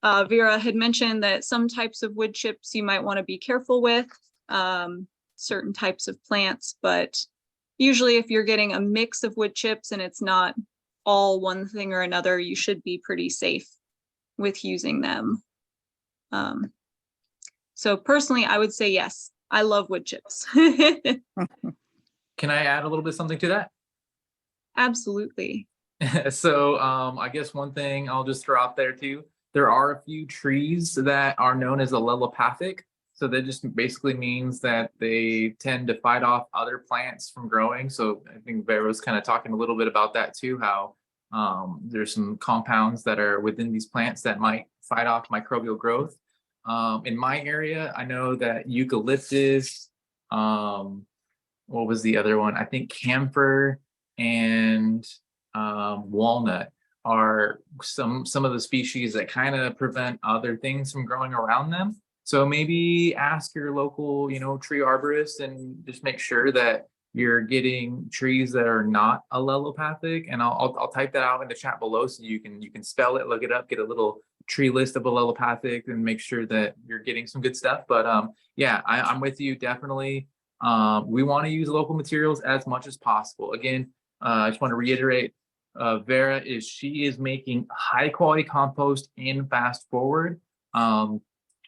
[SPEAKER 1] had mentioned that some types of wood chips you might want to be careful with, certain types of plants, but usually if you're getting a mix of wood chips and it's not all one thing or another, you should be pretty safe with using them. So personally, I would say yes. I love wood chips.
[SPEAKER 2] Can I add a little bit something to that?
[SPEAKER 1] Absolutely.
[SPEAKER 2] So I guess one thing I'll just throw out there too, there are a few trees that are known as allelopathic. So that just basically means that they tend to fight off other plants from growing. So I think Vera was kind of talking a little bit about that too, how there's some compounds that are within these plants that might fight off microbial growth. In my area, I know that eucalyptus, what was the other one? I think camphor and walnut are some of the species that kind of prevent other things from growing around them. So maybe ask your local, tree arborist and just make sure that you're getting trees that are not allelopathic. And I'll type that out in the chat below so you can spell it, look it up, get a little tree list of allelopathic and make sure that you're getting some good stuff. But yeah, I'm with you definitely. We want to use local materials as much as possible. Again, I just want to reiterate, Vera she is making high quality compost in Fast Forward.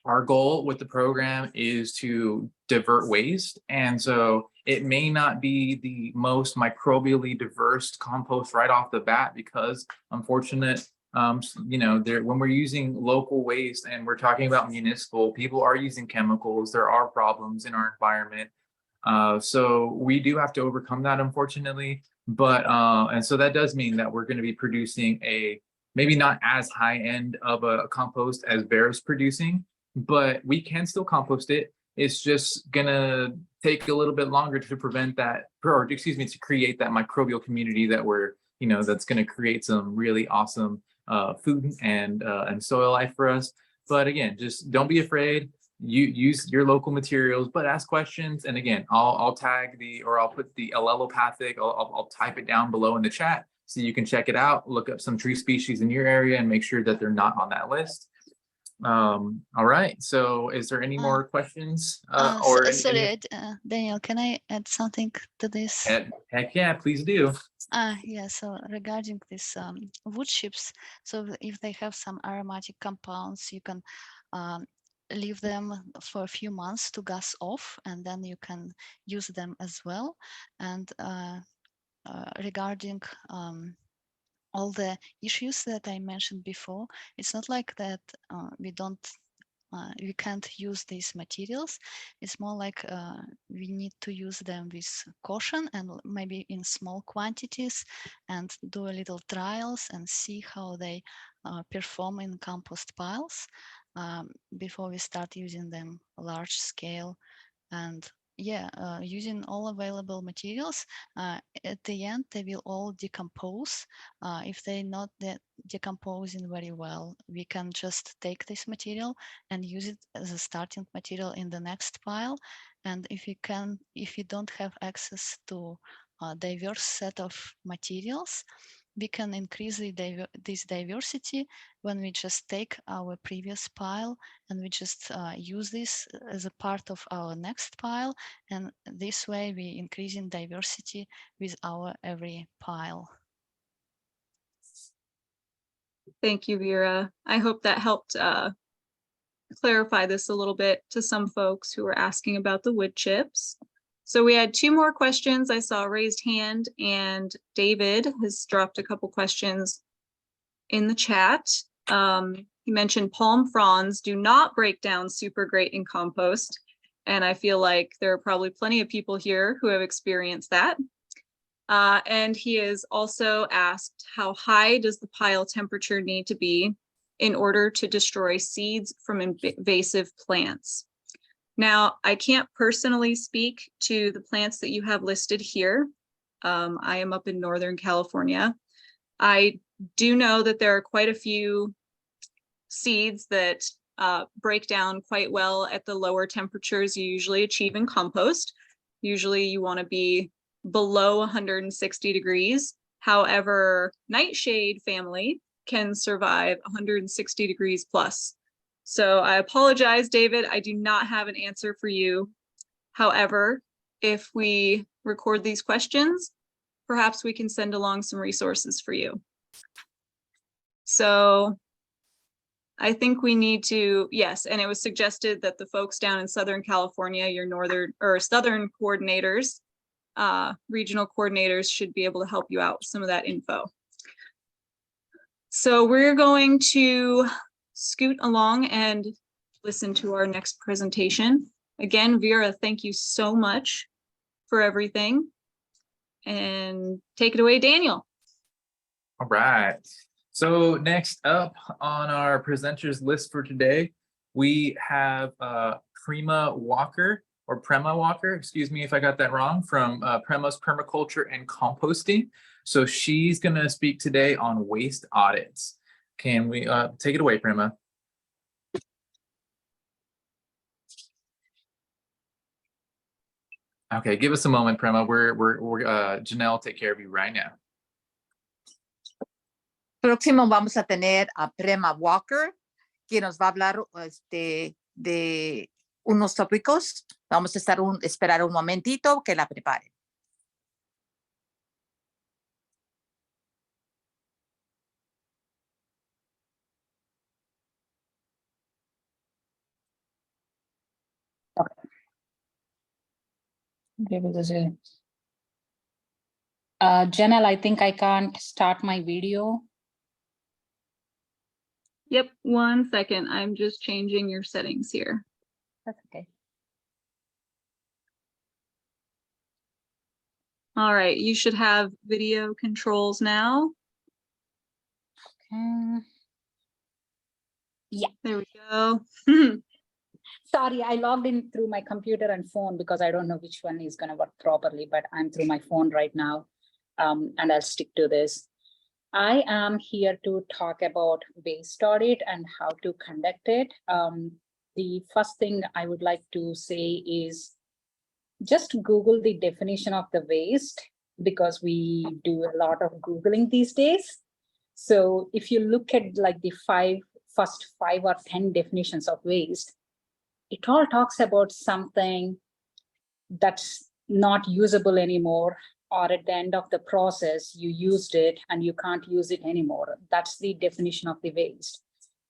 [SPEAKER 2] Our goal with the program is to divert waste. And so it may not be the most microbially diverse compost right off the bat because unfortunate, when we're using local waste and we're talking about municipal, people are using chemicals, there are problems in our environment. So we do have to overcome that, unfortunately. But and so that does mean that we're going to be producing a maybe not as high end of a compost as Vera's producing, but we can still compost it. It's just gonna take a little bit longer to prevent that, or excuse me, to create that microbial community that we're, that's gonna create some really awesome food and soil life for us. But again, just don't be afraid. You use your local materials, but ask questions. And again, I'll tag I'll put the allelopathic. I'll type it down below in the chat so you can check it out. Look up some tree species in your area and make sure that they're not on that list. All right. So, is there any more questions?
[SPEAKER 20] Sorry, Daniel, can I add something to this?
[SPEAKER 2] Heck yeah, please do.
[SPEAKER 20] Yeah, so regarding this wood chips, so if they have some aromatic compounds, you can leave them for a few months to gas off, and then you can use them as well. And regarding all the issues that I mentioned before, it's not like that we can't use these materials. It's more like we need to use them with caution and maybe in small quantities and do a little trials and see how they perform in compost piles before we start using them large scale. And yeah, using all available materials, at the end they will all decompose. If they're not decomposing very well, we can just take this material and use it as a starting material in the next pile. And if you don't have access to a diverse set of materials, we can increase this diversity when we just take our previous pile and we just use this as a part of our next pile. And this way we increase in diversity with our every pile.
[SPEAKER 1] Thank you, Vera. I hope that helped clarify this a little bit to some folks who were asking about the wood chips. So we had 2 more questions. I saw a raised hand, and David has dropped a couple questions in the chat. He mentioned palm fronds do not break down super great in compost. And I feel like there are probably plenty of people here who have experienced that. And he has also asked, how high does the pile temperature need to be in order to destroy seeds from invasive plants? Now, I can't personally speak to the plants that you have listed here. I am up in Northern California. I do know that there are quite a few seeds that break down quite well at the lower temperatures you usually achieve in compost. Usually you want to be below 160 degrees. However, nightshade family can survive 160 degrees plus. So I apologize, David, I do not have an answer for you. However, if we record these questions, perhaps we can send along some resources for you. So I think we need to, yes, and it was suggested that the folks down in Southern California, your northern or southern coordinators, regional coordinators should be able to help you out with some of that info. So we're going to scoot along and listen to our next presentation. Again, Vera, thank you so much for everything. And take it away, Daniel.
[SPEAKER 2] All right. So next up on our presenters list for today, we have Prema Walker, or Prema Walker, excuse me if I got that wrong, from Prema's Permaculture and Composting. So she's going to speak today on waste audits. Can we take it away, Prema? Okay, give us a moment, Prema. We're Janelle, take care of you right now.
[SPEAKER 3] Próximo vamos a tener a Prema Walker, que nos va a hablar de unos tópicos. Vamos a esperar un momentito que la prepare.
[SPEAKER 21] Janelle, I think I can't start my video.
[SPEAKER 1] Yep, 1 second. I'm just changing your settings here.
[SPEAKER 21] That's okay.
[SPEAKER 1] All right, you should have video controls now.
[SPEAKER 21] Yeah.
[SPEAKER 1] There we go.
[SPEAKER 21] Sorry, I logged in through my computer and phone because I don't know which one is going to work properly, but I'm through my phone right now, and I'll stick to this. I am here to talk about waste audit and how to conduct it. The first thing I would like to say is just Google the definition of the waste, because we do a lot of Googling these days. So if you look at like the first 5 or 10 definitions of waste, it all talks about something that's not usable anymore, or at the end of the process, you used it and you can't use it anymore. That's the definition of the waste.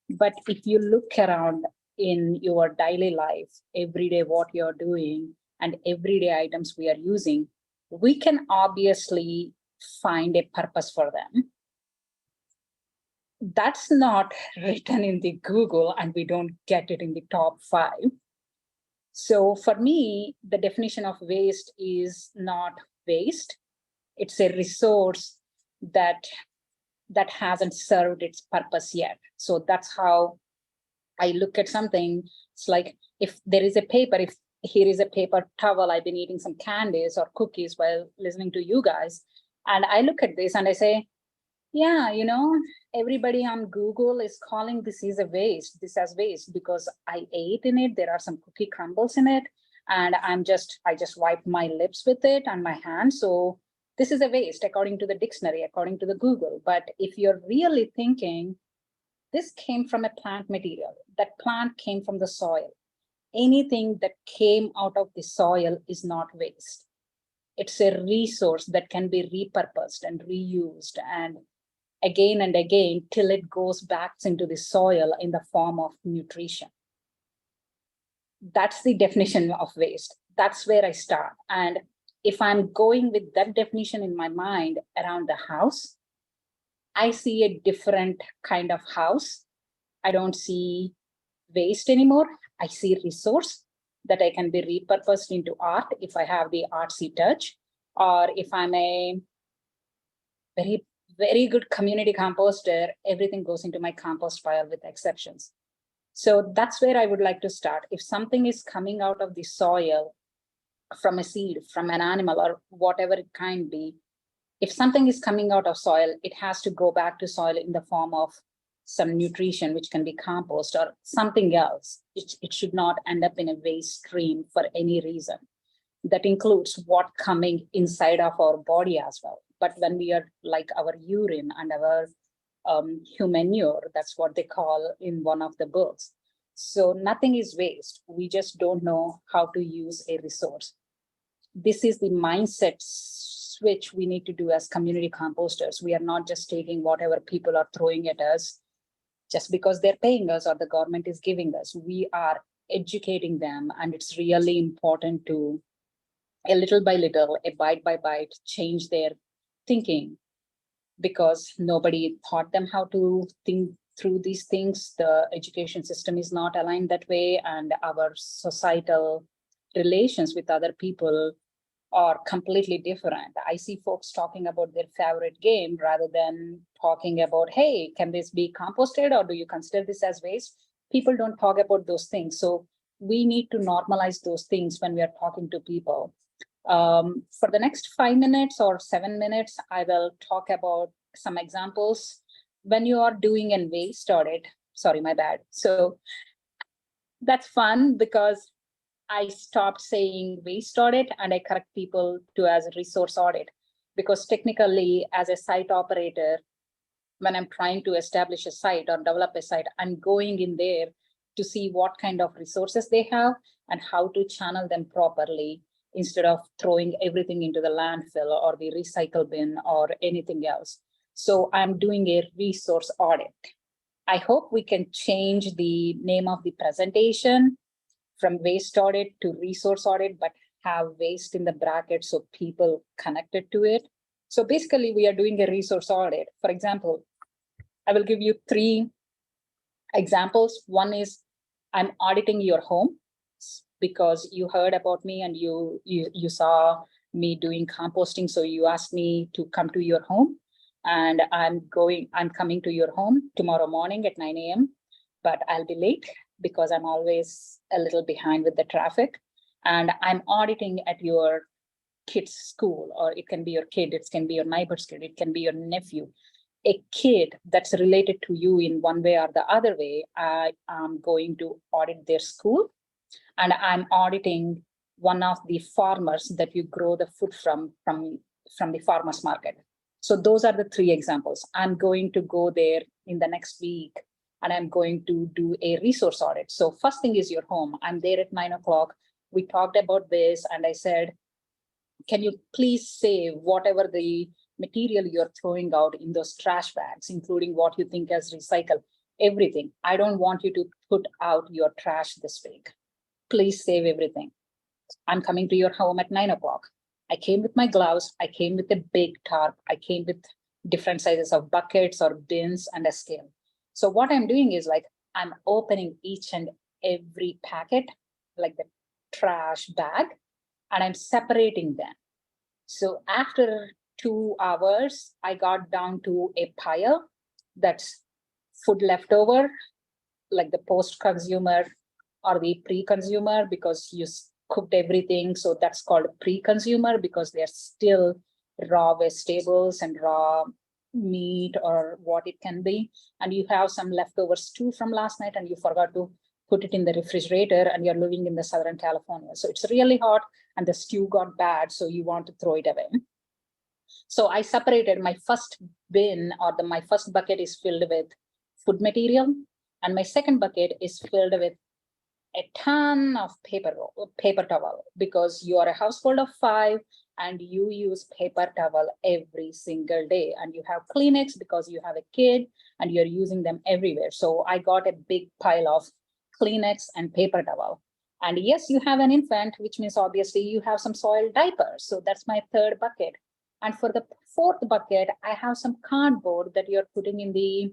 [SPEAKER 21] But if you look around in your daily life, every day what you're doing and everyday items we are using, we can obviously find a purpose for them. That's not written in the Google, and we don't get it in the top 5. So for me, the definition of waste is not waste. It's a resource that hasn't served its purpose yet. So that's how I look at something. It's like, if there is a paper, if here is a paper towel, I've been eating some candies or cookies while listening to you guys, and I look at this and I say, yeah, you know, everybody on Google is calling this as waste because I ate in it. There are some cookie crumbles in it, and I just wiped my lips with it and my hands. So this is a waste according to the dictionary, according to the Google. But if you're really thinking, this came from a plant material, that plant came from the soil. Anything that came out of the soil is not waste. It's a resource that can be repurposed and reused and again till it goes back into the soil in the form of nutrition. That's the definition of waste. That's where I start. And if I'm going with that definition in my mind around the house, I see a different kind of house. I don't see waste anymore. I see resource that I can be repurposed into art if I have the artsy touch, or if I'm a very good community composter, everything goes into my compost pile with exceptions. So that's where I would like to start. If something is coming out of the soil from a seed, from an animal, or whatever it can be, if something is coming out of soil, it has to go back to soil in the form of some nutrition, which can be compost or something else. It should not end up in a waste stream for any reason. That includes what coming inside of our body as well. But when we are like our urine and our humanure, that's what they call in one of the books. So nothing is waste. We just don't know how to use a resource. This is the mindset switch we need to do as community composters. We are not just taking whatever people are throwing at us just because they're paying us or the government is giving us. We are educating them, and it's really important to, a little by little, a bite by bite, change their thinking, because nobody taught them how to think through these things. The education system is not aligned that way, and our societal relations with other people are completely different. I see folks talking about their favorite game rather than talking about, hey, can this be composted, or do you consider this as waste? People don't talk about those things. So we need to normalize those things when we are talking to people. For the next 5 minutes or 7 minutes, I will talk about some examples. When you are doing a waste audit, sorry, my bad. So that's fun because I stopped saying waste audit and I correct people to as a resource audit, because technically as a site operator, when I'm trying to establish a site or develop a site, I'm going in there to see what kind of resources they have and how to channel them properly instead of throwing everything into the landfill or the recycle bin or anything else. So I'm doing a resource audit. I hope we can change the name of the presentation from waste audit to resource audit, but have waste in the bracket so people connected to it. So basically we are doing a resource audit. For example, I will give you 3 examples. One is I'm auditing your home because you heard about me and you saw me doing composting. So you asked me to come to your home, and I'm coming to your home tomorrow morning at 9 a.m. But I'll be late because I'm always a little behind with the traffic. And I'm auditing at your kid's school, or it can be your kid, it can be your neighbor's kid, it can be your nephew. A kid that's related to you in one way or the other way, I am going to audit their school, and I'm auditing one of the farmers that you grow the food from the farmer's market. So those are the 3 examples. I'm going to go there in the next week, and I'm going to do a resource audit. So first thing is your home. I'm there at 9 o'clock. We talked about this, and I said, can you please save whatever the material you're throwing out in those trash bags, including what you think as recycle, everything. I don't want you to put out your trash this week. Please save everything. I'm coming to your home at 9 o'clock. I came with my gloves. I came with a big tarp. I came with different sizes of buckets or bins and a scale. So what I'm doing is like, I'm opening each and every packet, like the trash bag, and I'm separating them. So after 2 hours, I got down to a pile that's food leftover, like the post-consumer or the pre-consumer, because you cooked everything. So that's called pre-consumer because they're still raw vegetables and raw meat or what it can be. And you have some leftover stew from last night and you forgot to put it in the refrigerator, and you're living in the Southern California. So it's really hot and the stew got bad, so you want to throw it away. So I separated my first bin, or my first bucket is filled with food material, and my second bucket is filled with a ton of paper towel, because you are a household of 5 and you use paper towel every single day, and you have Kleenex because you have a kid and you're using them everywhere. So I got a big pile of Kleenex and paper towel. And yes, you have an infant, which means obviously you have some soiled diapers. So that's my 3rd bucket. And for the 4th bucket, I have some cardboard that you're putting in the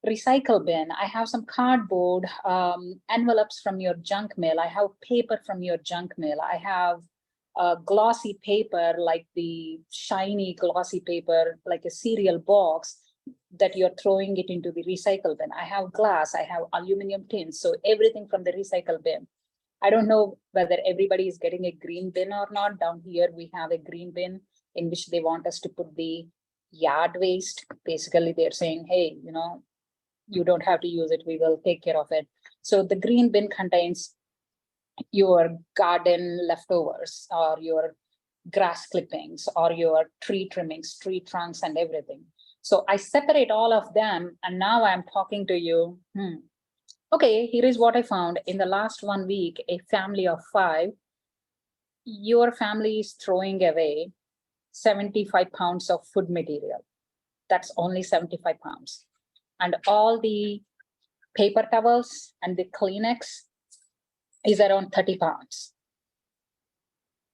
[SPEAKER 21] recycle bin. I have some cardboard envelopes from your junk mail. I have paper from your junk mail. I have glossy paper, like the shiny glossy paper, like a cereal box that you're throwing it into the recycle bin. I have glass, I have aluminum tins. So everything from the recycle bin. I don't know whether everybody is getting a green bin or not. Down here, we have a green bin in which they want us to put the yard waste. Basically, they're saying, hey, you don't have to use it. We will take care of it. So the green bin contains your garden leftovers, or your grass clippings, or your tree trimmings, tree trunks, and everything. So I separate all of them, and now I'm talking to you. Okay, here is what I found. In the last 1 week, a family of 5, your family is throwing away 75 pounds of food material. That's only 75 pounds. And all the paper towels and the Kleenex is around 30 pounds.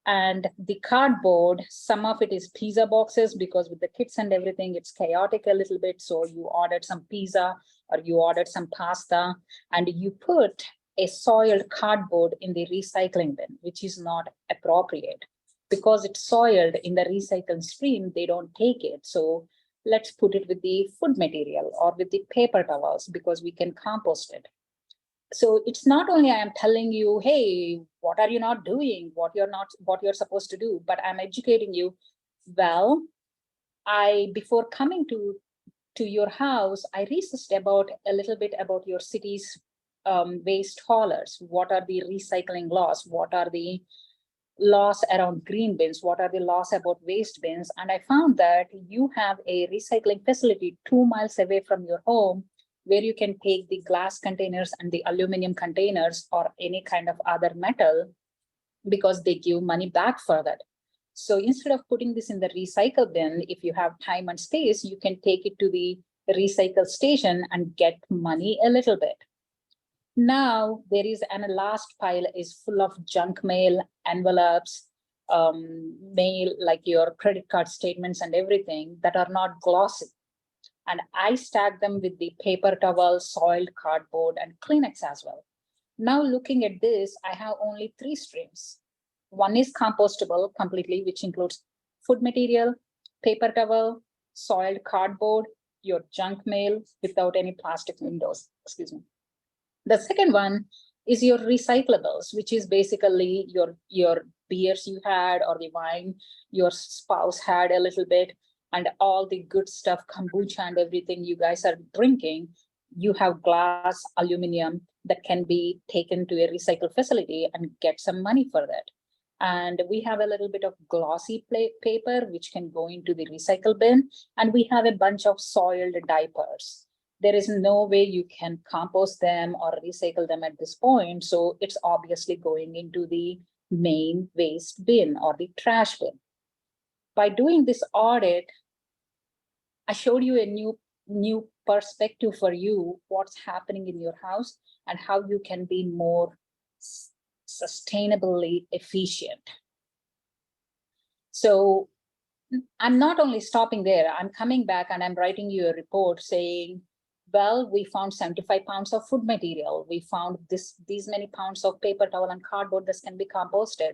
[SPEAKER 21] And the cardboard, some of it is pizza boxes, because with the kids and everything, it's chaotic a little bit. So you ordered some pizza or you ordered some pasta, and you put a soiled cardboard in the recycling bin, which is not appropriate. Because it's soiled in the recycling stream, they don't take it. So let's put it with the food material or with the paper towels, because we can compost it. So it's not only I am telling you, hey, what are you not doing, what you're supposed to do, but I'm educating you. Well, before coming to your house, I researched about a little bit about your city's waste haulers. What are the recycling laws? What are the laws around green bins? What are the laws about waste bins? And I found that you have a recycling facility 2 miles away from your home, where you can take the glass containers and the aluminum containers or any kind of other metal, because they give money back for that. So instead of putting this in the recycle bin, if you have time and space, you can take it to the recycle station and get money a little bit. Now there is, and a last pile is full of junk mail, envelopes, mail like your credit card statements and everything that are not glossy. And I stack them with the paper towel, soiled cardboard, and Kleenex as well. Now looking at this, I have only 3 streams. One is compostable completely, which includes food material, paper towel, soiled cardboard, your junk mail without any plastic windows, excuse me. The second one is your recyclables, which is basically your beers you had, or the wine your spouse had a little bit, and all the good stuff, kombucha and everything you guys are drinking. You have glass, aluminum that can be taken to a recycle facility and get some money for that. And we have a little bit of glossy paper, which can go into the recycle bin. And we have a bunch of soiled diapers. There is no way you can compost them or recycle them at this point. So it's obviously going into the main waste bin or the trash bin. By doing this audit, I showed you a new perspective for you, what's happening in your house and how you can be more sustainably efficient. So I'm not only stopping there, I'm coming back and I'm writing you a report saying, well, we found 75 pounds of food material. We found these many pounds of paper towel and cardboard that can be composted.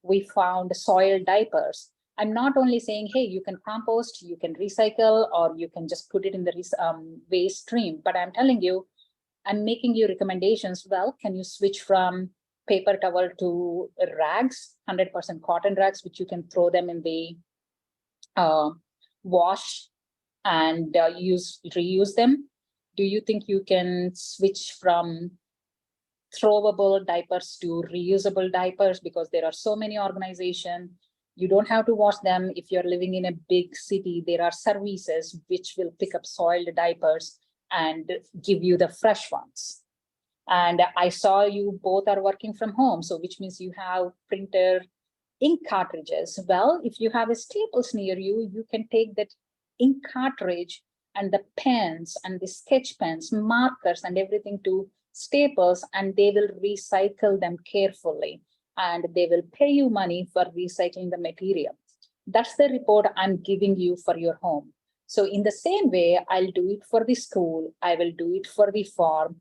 [SPEAKER 21] We found soiled diapers. I'm not only saying, hey, you can compost, you can recycle, or you can just put it in the waste stream, but I'm telling you, I'm making you recommendations. Well, can you switch from paper towel to rags, 100% cotton rags, which you can throw them in the wash and reuse them? Do you think you can switch from throwable diapers to reusable diapers? Because there are so many organizations. You don't have to wash them. If you're living in a big city, there are services which will pick up soiled diapers and give you the fresh ones. And I saw you both are working from home, so which means you have printer ink cartridges. Well, if you have a Staples near you, you can take that ink cartridge and the pens and the sketch pens, markers and everything to Staples, and they will recycle them carefully. And they will pay you money for recycling the material. That's the report I'm giving you for your home. So in the same way, I'll do it for the school. I will do it for the farm.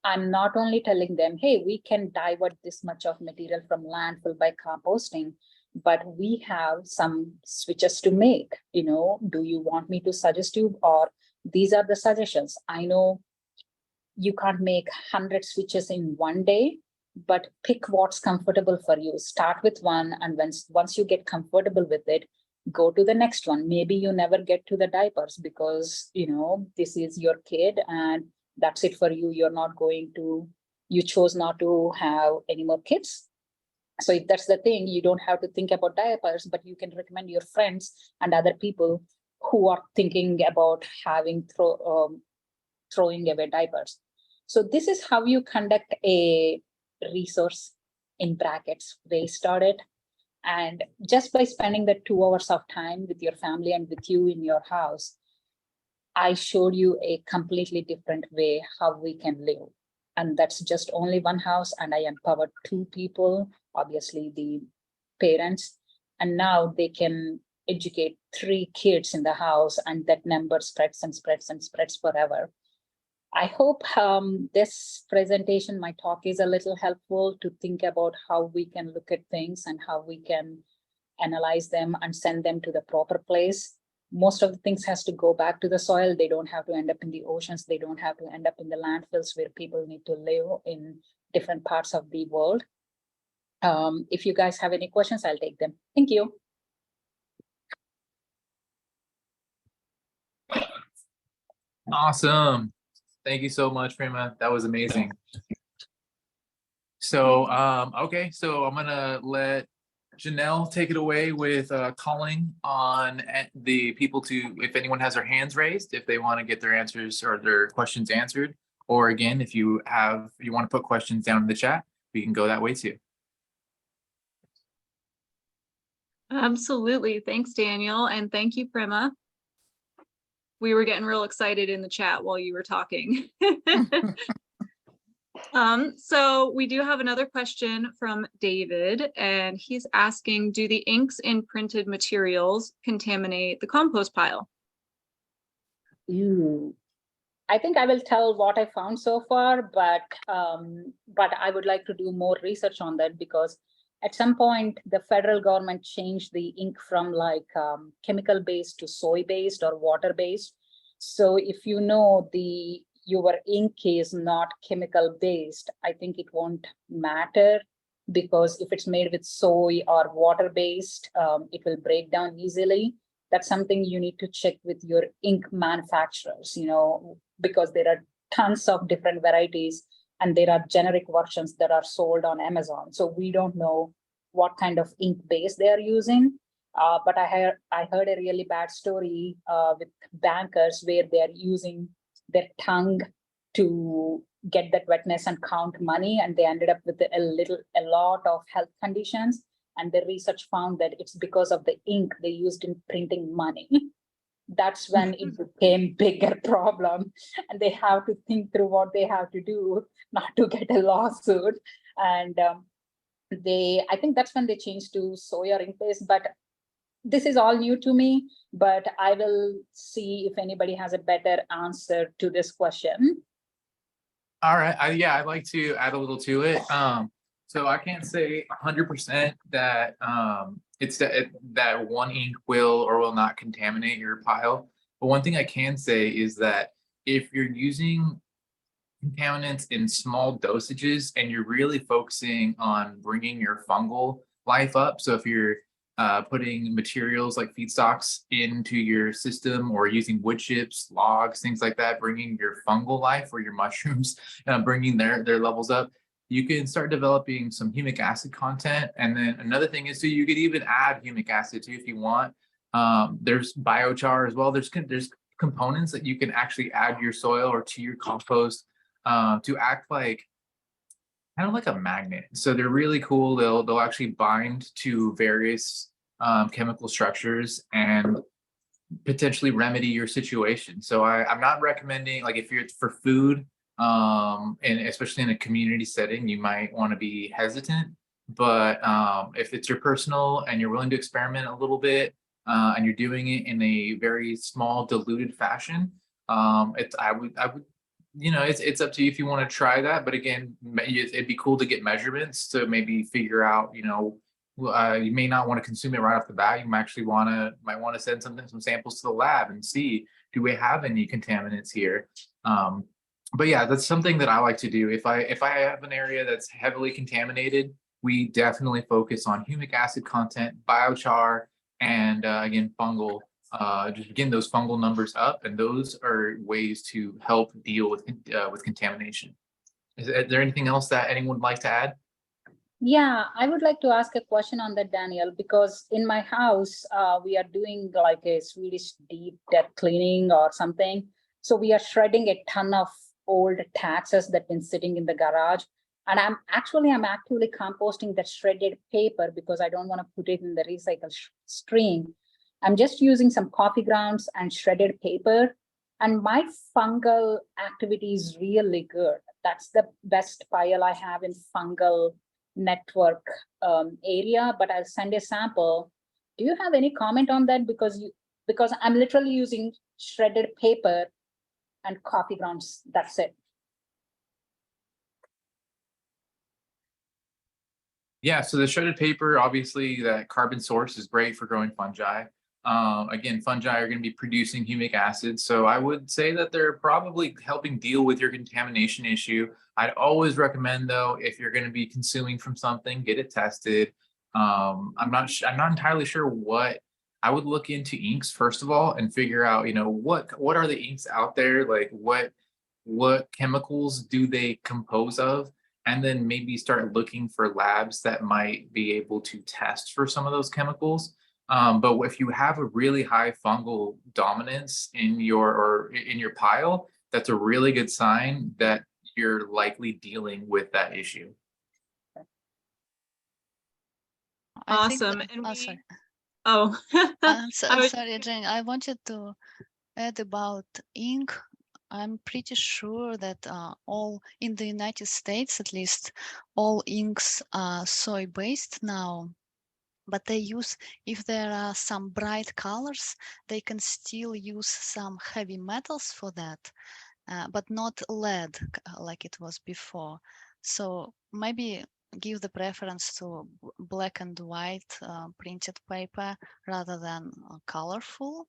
[SPEAKER 21] I'm not only telling them, hey, we can divert this much of material from landfill by composting, but we have some switches to make. You know, do you want me to suggest you, or these are the suggestions? I know you can't make 100 switches in one day, but pick what's comfortable for you. Start with one, and once you get comfortable with it, go to the next one. Maybe you never get to the diapers because, you know, this is your kid and that's it for you. You chose not to have any more kids. So if that's the thing, you don't have to think about diapers, but you can recommend your friends and other people who are thinking about throwing away diapers. So this is how you conduct a resource in brackets waste audit. And just by spending the 2 hours of time with your family and with you in your house, I showed you a completely different way how we can live. And that's just only one house, and I empowered 2 people, obviously the parents, and now they can educate 3 kids in the house, and that number spreads and spreads and spreads forever. I hope this presentation, my talk, is a little helpful to think about how we can look at things and how we can analyze them and send them to the proper place. most of the things has to go back to the soil. They don't have to end up in the oceans. They don't have to end up in the landfills where people need to live in different parts of the world. If you guys have any questions, I'll take them. Thank you.
[SPEAKER 2] Awesome. Thank you so much, Prema. That was amazing. So, okay, so I'm gonna let Janelle take it away with calling on the people to, if anyone has their hands raised, if they want to get their answers or their questions answered, or again, if you want to put questions down in the chat, we can go that way too.
[SPEAKER 1] Absolutely. Thanks, Daniel. And thank you, Prema. We were getting real excited in the chat while you were talking. So we do have another question from David, and he's asking, do the inks in printed materials contaminate the compost pile?
[SPEAKER 21] I think I will tell what I found so far, but I would like to do more research on that, because at some point the federal government changed the ink from like chemical based to soy based or water based. So if you know your ink is not chemical based, I think it won't matter, because if it's made with soy or water based, it will break down easily. That's something you need to check with your ink manufacturers, because there are tons of different varieties and there are generic versions that are sold on Amazon. So we don't know what kind of ink base they are using. But I heard a really bad story with bankers where they are using their tongue to get that wetness and count money, and they ended up with a lot of health conditions. And the research found that it's because of the ink they used in printing money. That's when it became bigger problem, and they have to think through what they have to do not to get a lawsuit. And I think that's when they changed to soy or ink based. But this is all new to me, but I will see if anybody has a better answer to this question.
[SPEAKER 2] All right. Yeah, I'd like to add a little to it. So I can't say 100% that it's that one ink will or will not contaminate your pile. But one thing I can say is that if you're using contaminants in small dosages and you're really focusing on bringing your fungal life up, so if you're putting materials like feedstocks into your system, or using wood chips, logs, things like that, bringing your fungal life or your mushrooms, bringing their levels up, you can start developing some humic acid content. And then another thing is, so you could even add humic acid too if you want. There's biochar as well. There's components that you can actually add to your soil or to your compost to act like kind of like a magnet. So they're really cool. They'll actually bind to various chemical structures and potentially remedy your situation. So I'm not recommending, like, if you're for food, and especially in a community setting, you might want to be hesitant. But if it's your personal and you're willing to experiment a little bit, and you're doing it in a very small diluted fashion, I would it's up to you if you want to try that. But again, it'd be cool to get measurements to maybe figure out, you may not want to consume it right off the bat. You might actually might want to send some samples to the lab and see, do we have any contaminants here? But yeah, that's something that I like to do. If I have an area that's heavily contaminated, we definitely focus on humic acid content, biochar, and again, fungal. Just getting those fungal numbers up, and those are ways to help deal with contamination. Is there anything else that anyone would like to add?
[SPEAKER 21] Yeah, I would like to ask a question on that, Daniel, because in my house, we are doing like a Swedish deep depth cleaning or something. So we are shredding a ton of old taxes that been sitting in the garage. And I'm actively composting that shredded paper, because I don't want to put it in the recycle stream. I'm just using some coffee grounds and shredded paper, and my fungal activity is really good. That's the best pile I have in fungal network area, but I'll send a sample. Do you have any comment on that? Because I'm literally using shredded paper and coffee grounds. That's it.
[SPEAKER 2] Yeah, so the shredded paper, obviously that carbon source is great for growing fungi. Again, fungi are going to be producing humic acid. So I would say that they're probably helping deal with your contamination issue. I'd always recommend, though, if you're going to be consuming from something, get it tested. I'm not entirely sure what. I would look into inks first of all and figure out, what are the inks out there? Like what chemicals do they compose of? And then maybe start looking for labs that might be able to test for some of those chemicals. But if you have a really high fungal dominance in your pile, that's a really good sign that you're likely dealing with that issue.
[SPEAKER 1] Awesome.
[SPEAKER 20] Sorry.
[SPEAKER 1] Oh,
[SPEAKER 20] Sorry, Jane. I wanted to add about ink. I'm pretty sure that all in the United States, at least, all inks are soy-based now. But they use, if there are some bright colors, they can still use some heavy metals for that, but not lead like it was before. So maybe give the preference to black and white printed paper rather than colorful.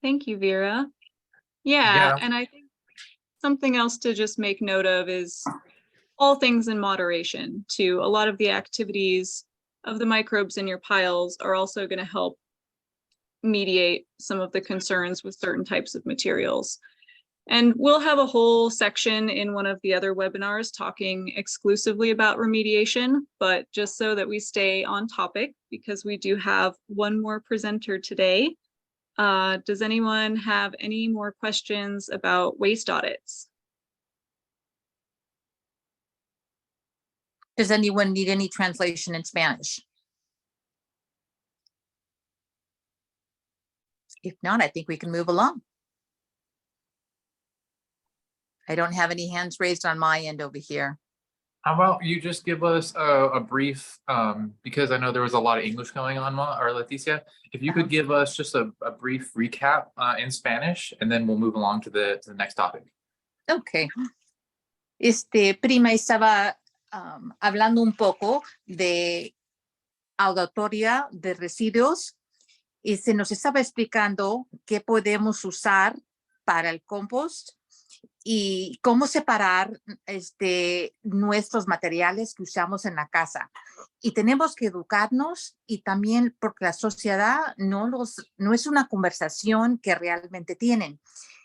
[SPEAKER 1] Thank you, Vera. Yeah, and I think something else to just make note of is all things in moderation too. A lot of the activities of the microbes in your piles are also going to help mediate some of the concerns with certain types of materials. And we'll have a whole section in one of the other webinars talking exclusively about remediation, but just so that we stay on topic, because we do have one more presenter today. Does anyone have any more questions about waste audits?
[SPEAKER 3] Does anyone need any translation in Spanish? If not, I think we can move along. I don't have any hands raised on my end over here.
[SPEAKER 2] How about you just give us a brief, because I know there was a lot of English going on, or Leticia, if you could give us just a brief recap in Spanish, and then we'll move along to the next topic.
[SPEAKER 3] Okay. Prima estaba hablando un poco de auditoría de residuos y se nos estaba explicando qué podemos usar para el compost y cómo separar nuestros materiales que usamos en la casa. Y tenemos que educarnos, y también porque la sociedad no es una conversación que realmente tienen.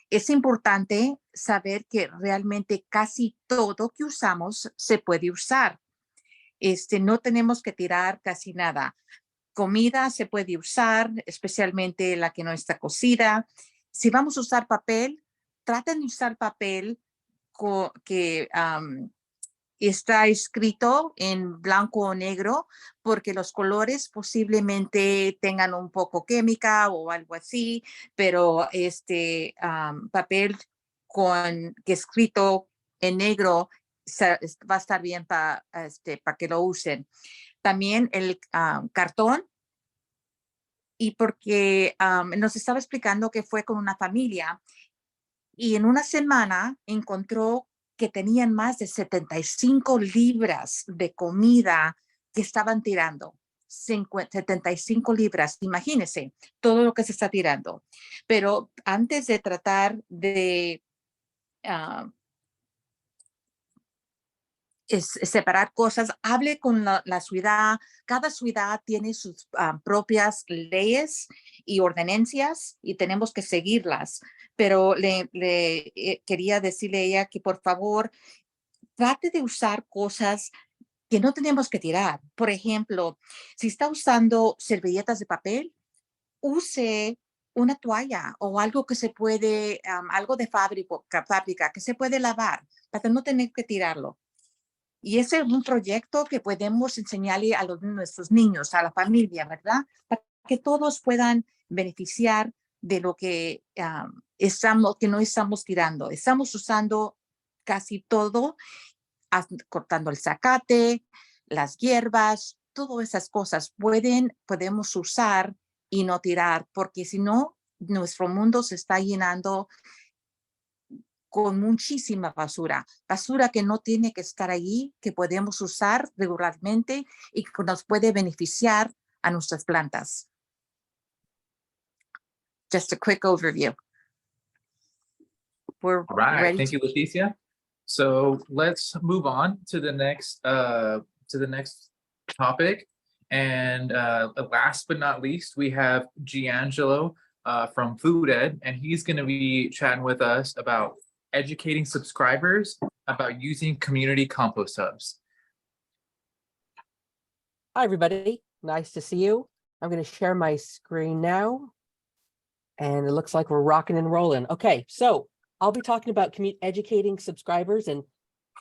[SPEAKER 3] Es importante saber que realmente casi todo que usamos se puede usar. No tenemos que tirar casi nada. Comida se puede usar, especialmente la que no está cocida. Si vamos a usar papel, traten de usar papel que está escrito en blanco o negro, porque los colores posiblemente tengan un poco química o algo así, pero papel que escrito en negro va a estar bien para que lo usen. También el cartón, y porque nos estaba explicando que fue con una familia y en una semana encontró que tenían más de 75 libras de comida que estaban tirando. 75 libras, imagínense todo lo que se está tirando. Pero antes de tratar de separar cosas, hable con la ciudad. Cada ciudad tiene sus propias leyes y ordenancias y tenemos que seguirlas. Pero le quería decirle a ella que por favor trate de usar cosas que no tenemos que tirar. Por ejemplo, si está usando servilletas de papel, use una toalla o algo que se puede, algo de fábrica que se puede lavar para no tener que tirarlo. Y ese es un proyecto que podemos enseñarle a nuestros niños, a la familia, ¿verdad? Para que todos puedan beneficiar de lo que que no estamos tirando. Estamos usando casi todo, cortando el zacate, las hierbas, todas esas cosas podemos usar y no tirar, porque si no, nuestro mundo se está llenando con muchísima basura, basura que no tiene que estar allí, que podemos usar regularmente y que nos puede beneficiar a nuestras plantas. Just a quick overview. We're
[SPEAKER 2] All right,
[SPEAKER 3] ready.
[SPEAKER 2] thank you, Leticia. So let's move on to the next topic. And last but not least, we have Giangelo from Food Ed, and he's going to be chatting with us about educating subscribers about using community compost hubs.
[SPEAKER 5] Hi, everybody. Nice to see you. I'm going to share my screen now. And it looks like we're rocking and rolling. Okay, so I'll be talking about educating subscribers and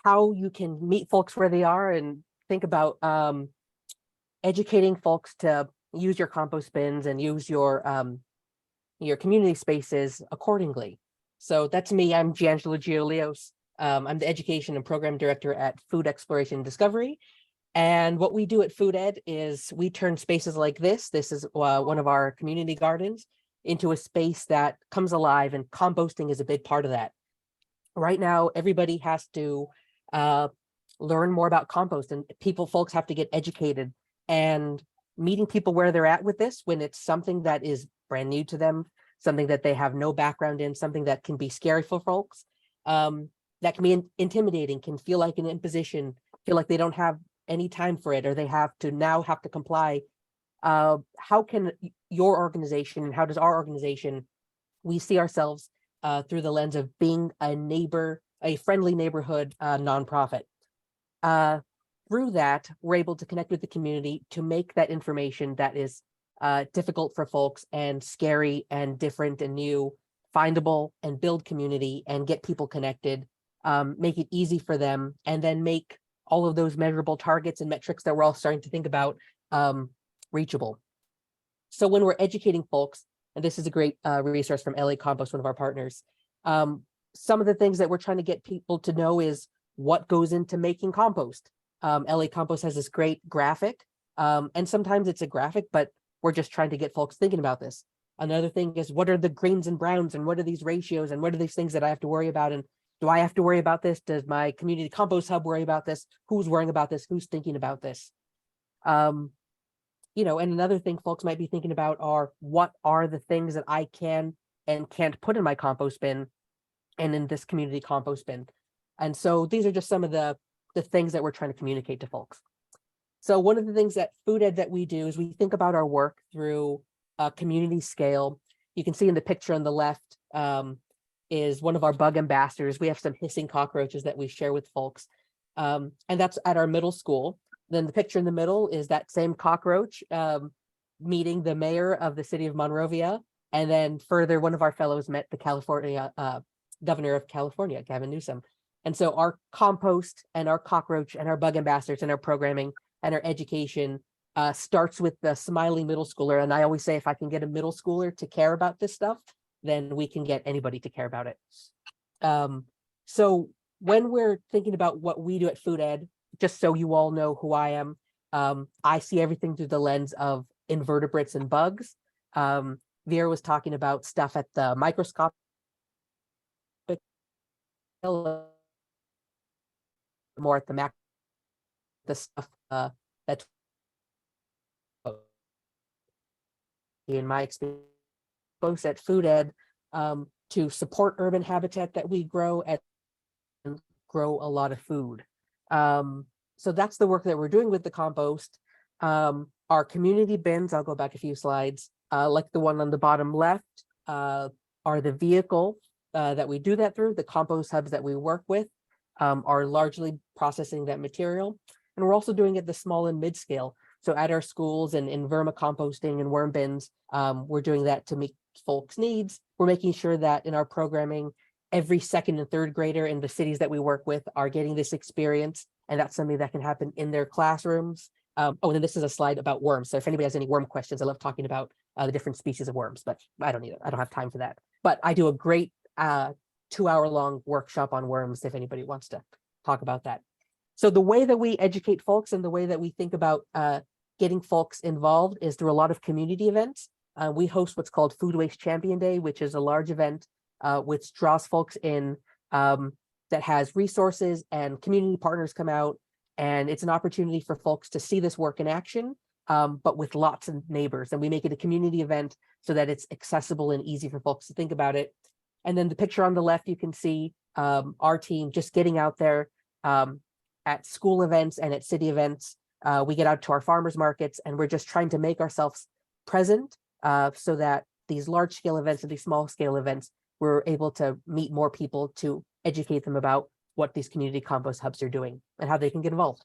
[SPEAKER 5] how you can meet folks where they are and think about educating folks to use your compost bins and use your community spaces accordingly. So that's me. I'm Giangelo Giolios. I'm the Education and Program Director at Food Exploration and Discovery. And what we do at Food Ed is we turn spaces like this. This is one of our community gardens into a space that comes alive, and composting is a big part of that. Right now, everybody has to learn more about compost, and folks have to get educated, and meeting people where they're at with this when it's something that is brand new to them, something that they have no background in, something that can be scary for folks, that can be intimidating, can feel like an imposition, feel like they don't have any time for it, or they have to comply. How can your organization, and how does our organization, we see ourselves through the lens of being a friendly neighborhood nonprofit. Through that, we're able to connect with the community to make that information that is difficult for folks and scary and different and new, findable, and build community and get people connected, make it easy for them, and then make all of those measurable targets and metrics that we're all starting to think about reachable. So when we're educating folks, and this is a great resource from LA Compost, one of our partners, some of the things that we're trying to get people to know is what goes into making compost. LA Compost has this great graphic, and sometimes it's a graphic, but we're just trying to get folks thinking about this. Another thing is, what are the greens and browns, and what are these ratios, and what are these things that I have to worry about, and do I have to worry about this? Does my community compost hub worry about this? Who's worrying about this? Who's thinking about this? And another thing folks might be thinking about are, what are the things that I can and can't put in my compost bin and in this community compost bin? And so these are just some of the things that we're trying to communicate to folks. So one of the things that Food Ed that we do is we think about our work through a community scale. You can see in the picture on the left is one of our bug ambassadors. We have some hissing cockroaches that we share with folks. And that's at our middle school. Then the picture in the middle is that same cockroach meeting the mayor of the city of Monrovia. And then further, one of our fellows met the California governor of California, Gavin Newsom. And so our compost and our cockroach and our bug ambassadors and our programming and our education starts with the smiling middle schooler. And I always say, if I can get a middle schooler to care about this stuff, then we can get anybody to care about it. So when we're thinking about what we do at Food Ed, just so you all know who I am, I see everything through the lens of invertebrates and bugs. Vera was talking about stuff at the microscopic more at the macro, the stuff that's in my experience, both at Food Ed, to support urban habitat that we grow and grow a lot of food. So that's the work that we're doing with the compost. Our community bins, I'll go back a few slides, like the one on the bottom left, are the vehicle that we do that through. The compost hubs that we work with are largely processing that material. And we're also doing it at the small and mid scale. So at our schools and in vermicomposting and worm bins, we're doing that to meet folks' needs. We're making sure that in our programming, every second and third grader in the cities that we work with are getting this experience. And that's something that can happen in their classrooms. And then this is a slide about worms. So if anybody has any worm questions, I love talking about the different species of worms, but I don't have time for that. But I do a great 2-hour-long workshop on worms if anybody wants to talk about that. So the way that we educate folks and the way that we think about getting folks involved is through a lot of community events. We host what's called Food Waste Champion Day, which is a large event which draws folks in that has resources, and community partners come out, and it's an opportunity for folks to see this work in action, but with lots of neighbors. And we make it a community event so that it's accessible and easy for folks to think about it. And then the picture on the left, you can see our team just getting out there at school events and at city events. We get out to our farmers markets, and we're just trying to make ourselves present so that these large scale events and these small scale events, we're able to meet more people to educate them about what these community compost hubs are doing and how they can get involved.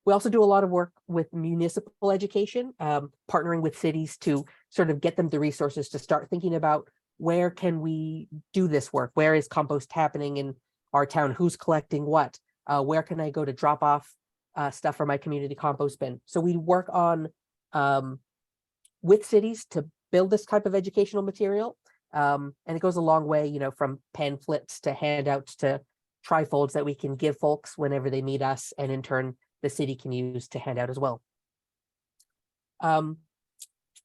[SPEAKER 5] We also do a lot of work with municipal education, partnering with cities to sort of get them the resources to start thinking about where can we do this work? Where is compost happening in our town? Who's collecting what? Where can I go to drop off stuff for my community compost bin? So we work on with cities to build this type of educational material. And it goes a long way, you know, from pamphlets to handouts to trifolds that we can give folks whenever they meet us, and in turn, the city can use to hand out as well.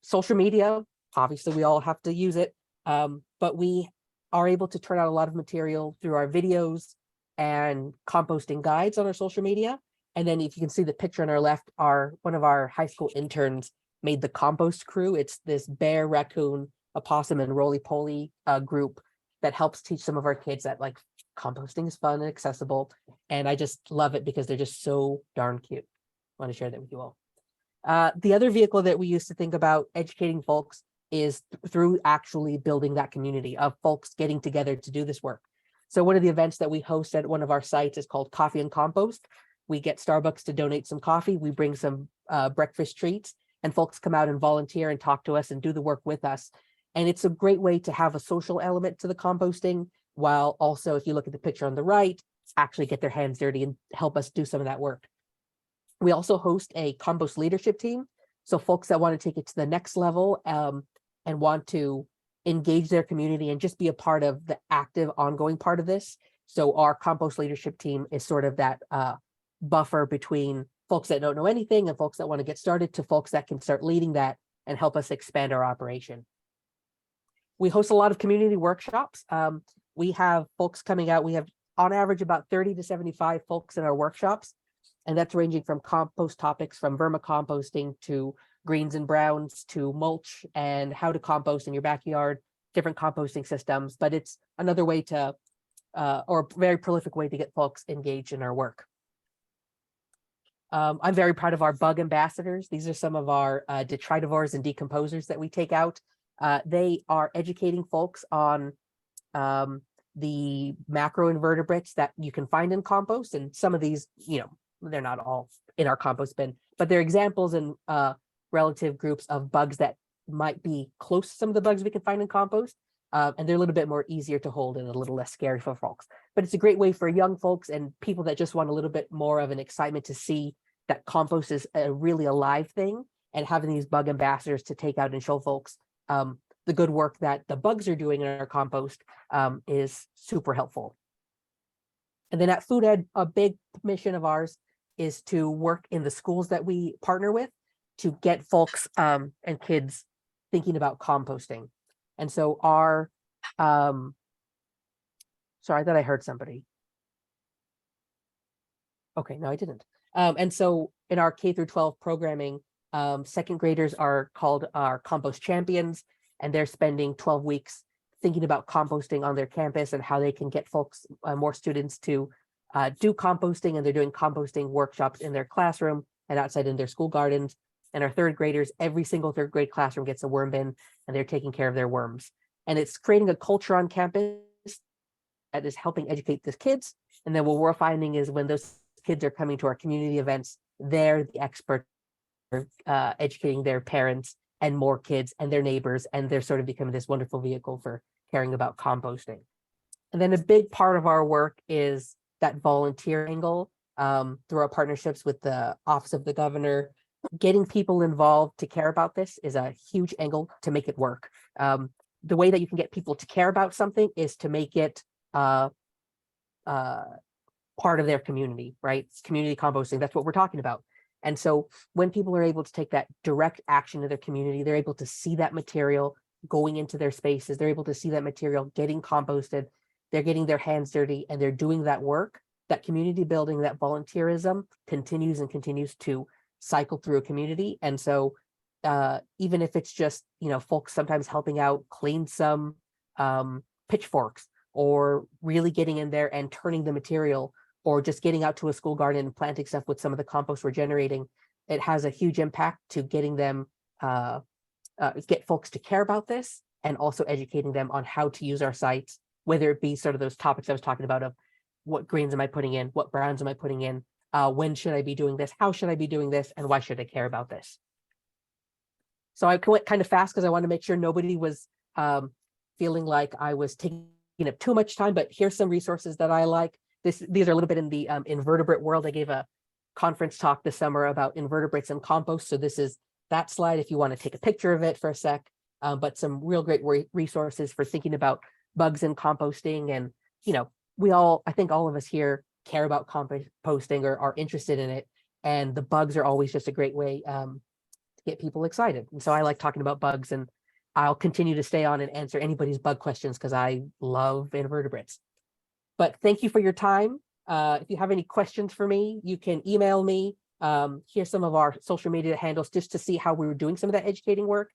[SPEAKER 5] Social media, obviously we all have to use it, but we are able to turn out a lot of material through our videos and composting guides on our social media. And then if you can see the picture on our left, one of our high school interns made the compost crew. It's this bear, raccoon, opossum, and roly-poly group that helps teach some of our kids that like composting is fun and accessible. And I just love it because they're just so darn cute. I want to share that with you all. The other vehicle that we use to think about educating folks is through actually building that community of folks getting together to do this work. So one of the events that we host at one of our sites is called Coffee and Compost. We get Starbucks to donate some coffee. We bring some breakfast treats, and folks come out and volunteer and talk to us and do the work with us. And it's a great way to have a social element to the composting, while also, if you look at the picture on the right, actually get their hands dirty and help us do some of that work. We also host a compost leadership team. So folks that want to take it to the next level and want to engage their community and just be a part of the active ongoing part of this. So our compost leadership team is sort of that buffer between folks that don't know anything and folks that want to get started to folks that can start leading that and help us expand our operation. We host a lot of community workshops. We have folks coming out. We have on average about 30 to 75 folks in our workshops. And that's ranging from compost topics, from vermicomposting to greens and browns to mulch and how to compost in your backyard, different composting systems. But it's another way to, or a very prolific way to get folks engaged in our work. I'm very proud of our bug ambassadors. These are some of our detritivores and decomposers that we take out. They are educating folks on the macroinvertebrates that you can find in compost. And some of these, you know, they're not all in our compost bin, but they're examples and relative groups of bugs that might be close to some of the bugs we can find in compost. And they're a little bit more easier to hold and a little less scary for folks. But it's a great way for young folks and people that just want a little bit more of an excitement to see that compost is a really alive thing, and having these bug ambassadors to take out and show folks the good work that the bugs are doing in our compost is super helpful. And then at Food Ed, a big mission of ours is to work in the schools that we partner with to get folks and kids thinking about composting. And so our, sorry, I thought I heard somebody. Okay, no, I didn't. And so in our K through 12 programming, second graders are called our compost champions, and they're spending 12 weeks thinking about composting on their campus and how they can get folks, more students to do composting, and they're doing composting workshops in their classroom and outside in their school gardens. And our third graders, every single third grade classroom gets a worm bin, and they're taking care of their worms. And it's creating a culture on campus that is helping educate the kids. And then what we're finding is when those kids are coming to our community events, they're the experts educating their parents and more kids and their neighbors, and they're sort of becoming this wonderful vehicle for caring about composting. And then a big part of our work is that volunteer angle through our partnerships with the Office of the Governor. Getting people involved to care about this is a huge angle to make it work. The way that you can get people to care about something is to make it part of their community, right? It's community composting, that's what we're talking about. And so when people are able to take that direct action to their community, they're able to see that material going into their spaces, they're able to see that material getting composted, they're getting their hands dirty and they're doing that work, that community building, that volunteerism continues and continues to cycle through a community. And so even if it's just, folks sometimes helping out, clean some pitchforks, or really getting in there and turning the material, or just getting out to a school garden and planting stuff with some of the compost we're generating, it has a huge impact to getting them, get folks to care about this, and also educating them on how to use our sites, whether it be sort of those topics I was talking about of what greens am I putting in, what browns am I putting in, when should I be doing this, how should I be doing this, and why should I care about this? So I went kind of fast because I wanted to make sure nobody was feeling like I was taking up too much time, but here's some resources that I like. These are a little bit in the invertebrate world. I gave a conference talk this summer about invertebrates and compost. So this is that slide if you want to take a picture of it for a sec, but some real great resources for thinking about bugs and composting. And, I think all of us here care about composting or are interested in it. And the bugs are always just a great way to get people excited. And so I like talking about bugs, and I'll continue to stay on and answer anybody's bug questions because I love invertebrates. But thank you for your time. If you have any questions for me, you can email me. Here's some of our social media handles just to see how we were doing some of that educating work.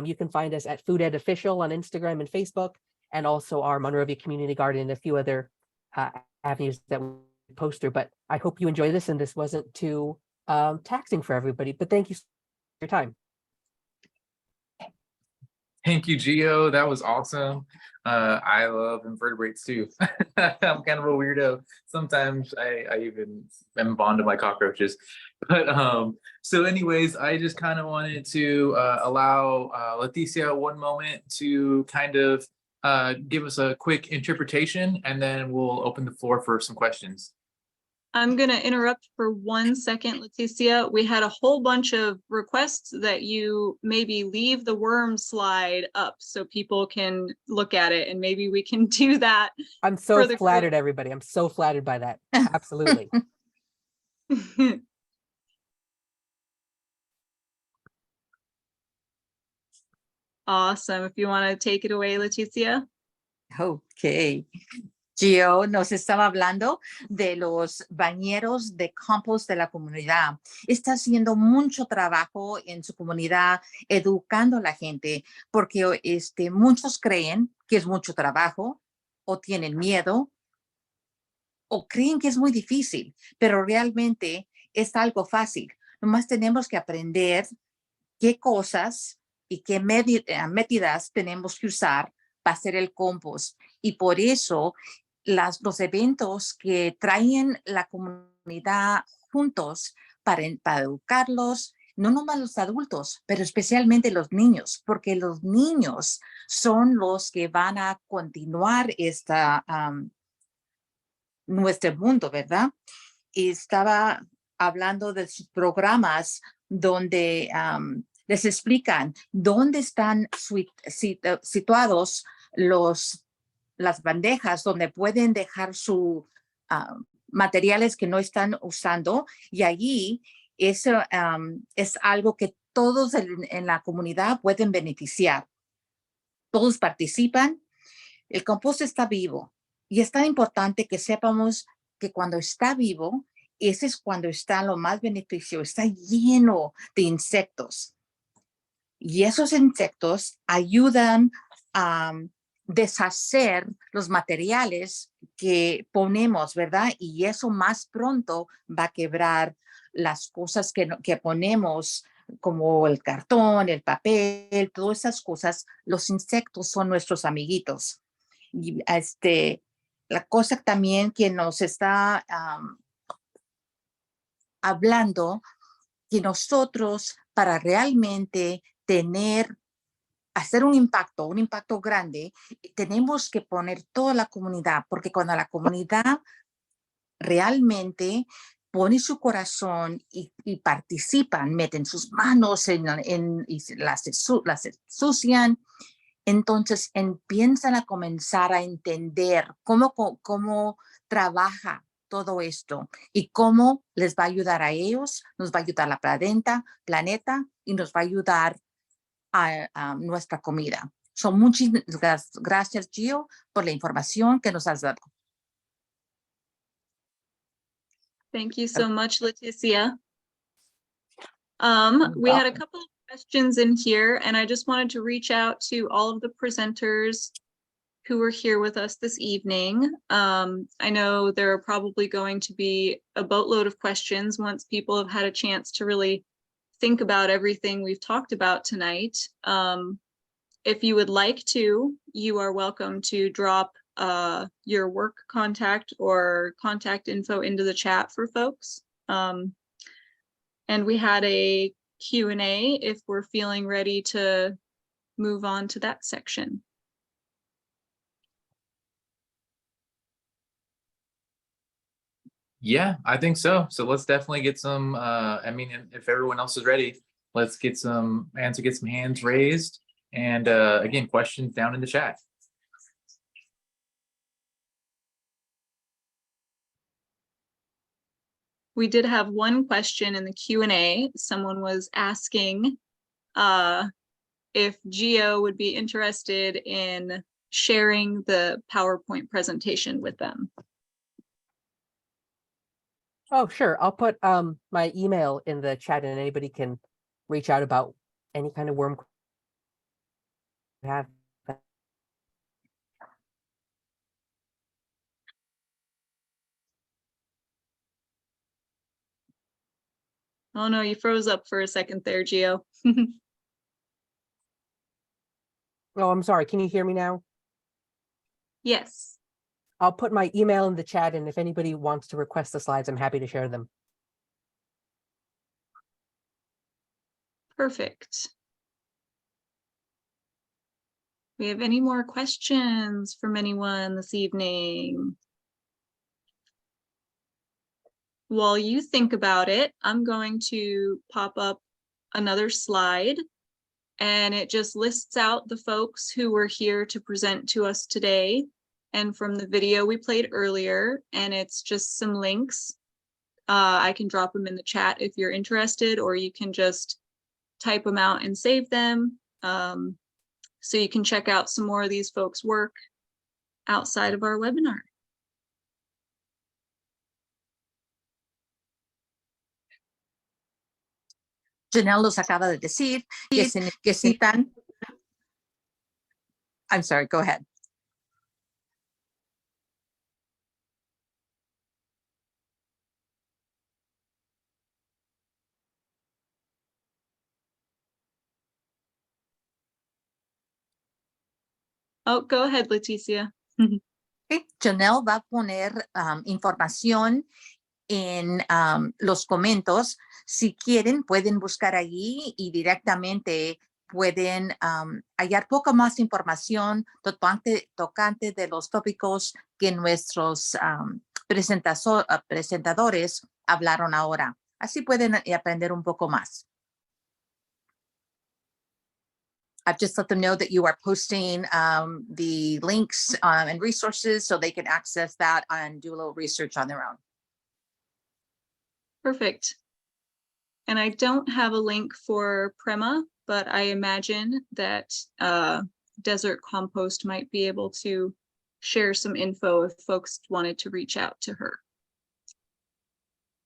[SPEAKER 5] You can find us at Food Ed Official on Instagram and Facebook, and also our Monrovia Community Garden and a few other avenues that we post through. But I hope you enjoy this and this wasn't too taxing for everybody. But thank you for your time.
[SPEAKER 2] Thank you, Gio. That was awesome. I love invertebrates too. I'm kind of a weirdo. Sometimes I even am fond of my cockroaches. But so anyways, I just kind of wanted to allow Leticia one moment to kind of give us a quick interpretation, and then we'll open the floor for some questions.
[SPEAKER 1] I'm going to interrupt for 1 second, Leticia. We had a whole bunch of requests that you maybe leave the worm slide up so people can look at it, and maybe we can do that.
[SPEAKER 5] I'm so flattered, everybody. I'm so flattered by that. Absolutely.
[SPEAKER 1] Awesome. If you want to take it away, Leticia.
[SPEAKER 3] Ok. Gio nos estaba hablando de los bañeros de compost de la comunidad. Está haciendo mucho trabajo en su comunidad, educando a la gente, porque muchos creen que es mucho trabajo, o tienen miedo, o creen que es muy difícil, pero realmente es algo fácil. Nomás tenemos que aprender qué cosas y qué medidas tenemos que usar para hacer el compost. Y por eso los eventos que traen la comunidad juntos para educarlos, no nomás los adultos, pero especialmente los niños, porque los niños son los que van a continuar nuestro mundo, ¿verdad? Y estaba hablando de sus programas donde les explican dónde están situados las bandejas donde pueden dejar sus materiales que no están usando, y allí es algo que todos en la comunidad pueden beneficiar. Todos participan. El compost está vivo, y es tan importante que sepamos que cuando está vivo, ese es cuando está lo más beneficio, está lleno de insectos. Y esos insectos ayudan a deshacer los materiales que ponemos, ¿verdad? Y eso más pronto va a quebrar las cosas que ponemos, como el cartón, el papel, todas esas cosas. Los insectos son nuestros amiguitos. Y la cosa también que nos está hablando, que nosotros para realmente hacer un impacto grande, tenemos que poner toda la comunidad, porque cuando la comunidad realmente pone su corazón y participan, meten sus manos y las ensucian, entonces empiezan a comenzar a entender cómo trabaja todo esto y cómo les va a ayudar a ellos, nos va a ayudar a la planeta y nos va a ayudar a nuestra comida. So, muchas gracias, Gio, por la información que nos has dado.
[SPEAKER 1] Thank you so much, Leticia.
[SPEAKER 3] You're
[SPEAKER 1] We had a
[SPEAKER 3] welcome.
[SPEAKER 1] couple of questions in here, and I just wanted to reach out to all of the presenters who were here with us this evening. I know there are probably going to be a boatload of questions once people have had a chance to really think about everything we've talked about tonight. If you would like to, you are welcome to drop your work contact or contact info into the chat for folks. And we had a Q&A if we're feeling ready to move on to that section.
[SPEAKER 2] Yeah, I think so. So let's definitely get some, I mean, if everyone else is ready, let's get some hands raised. And again, questions down in the chat.
[SPEAKER 1] We did have one question in the Q&A. Someone was asking if Gio would be interested in sharing the PowerPoint presentation with them.
[SPEAKER 5] Oh, sure. I'll put my email in the chat and anybody can reach out about any kind of worm you have.
[SPEAKER 1] Oh no, you froze up for a second there, Gio.
[SPEAKER 5] Oh, I'm sorry. Can you hear me now?
[SPEAKER 1] Yes.
[SPEAKER 5] I'll put my email in the chat, and if anybody wants to request the slides, I'm happy to share them.
[SPEAKER 1] Perfect. We have any more questions from anyone this evening? While you think about it, I'm going to pop up another slide, and it just lists out the folks who were here to present to us today and from the video we played earlier, and it's just some links. I can drop them in the chat if you're interested, or you can just type them out and save them. So you can check out some more of these folks' work outside of our webinar.
[SPEAKER 3] Janelle los acaba de decir que se necesitan. I'm sorry, go ahead.
[SPEAKER 1] Oh, go ahead, Leticia.
[SPEAKER 3] Okay. Janelle va a poner información en los comentarios. Si quieren, pueden buscar allí y directamente pueden hallar poco más información tocante de los tópicos que nuestros presentadores hablaron ahora. Así pueden aprender un poco más. I've just let them know that you are posting the links and resources so they can access that and do a little research on their own.
[SPEAKER 1] Perfect. And I don't have a link for Prema, but I imagine that Desert Compost might be able to share some info if folks wanted to reach out to her.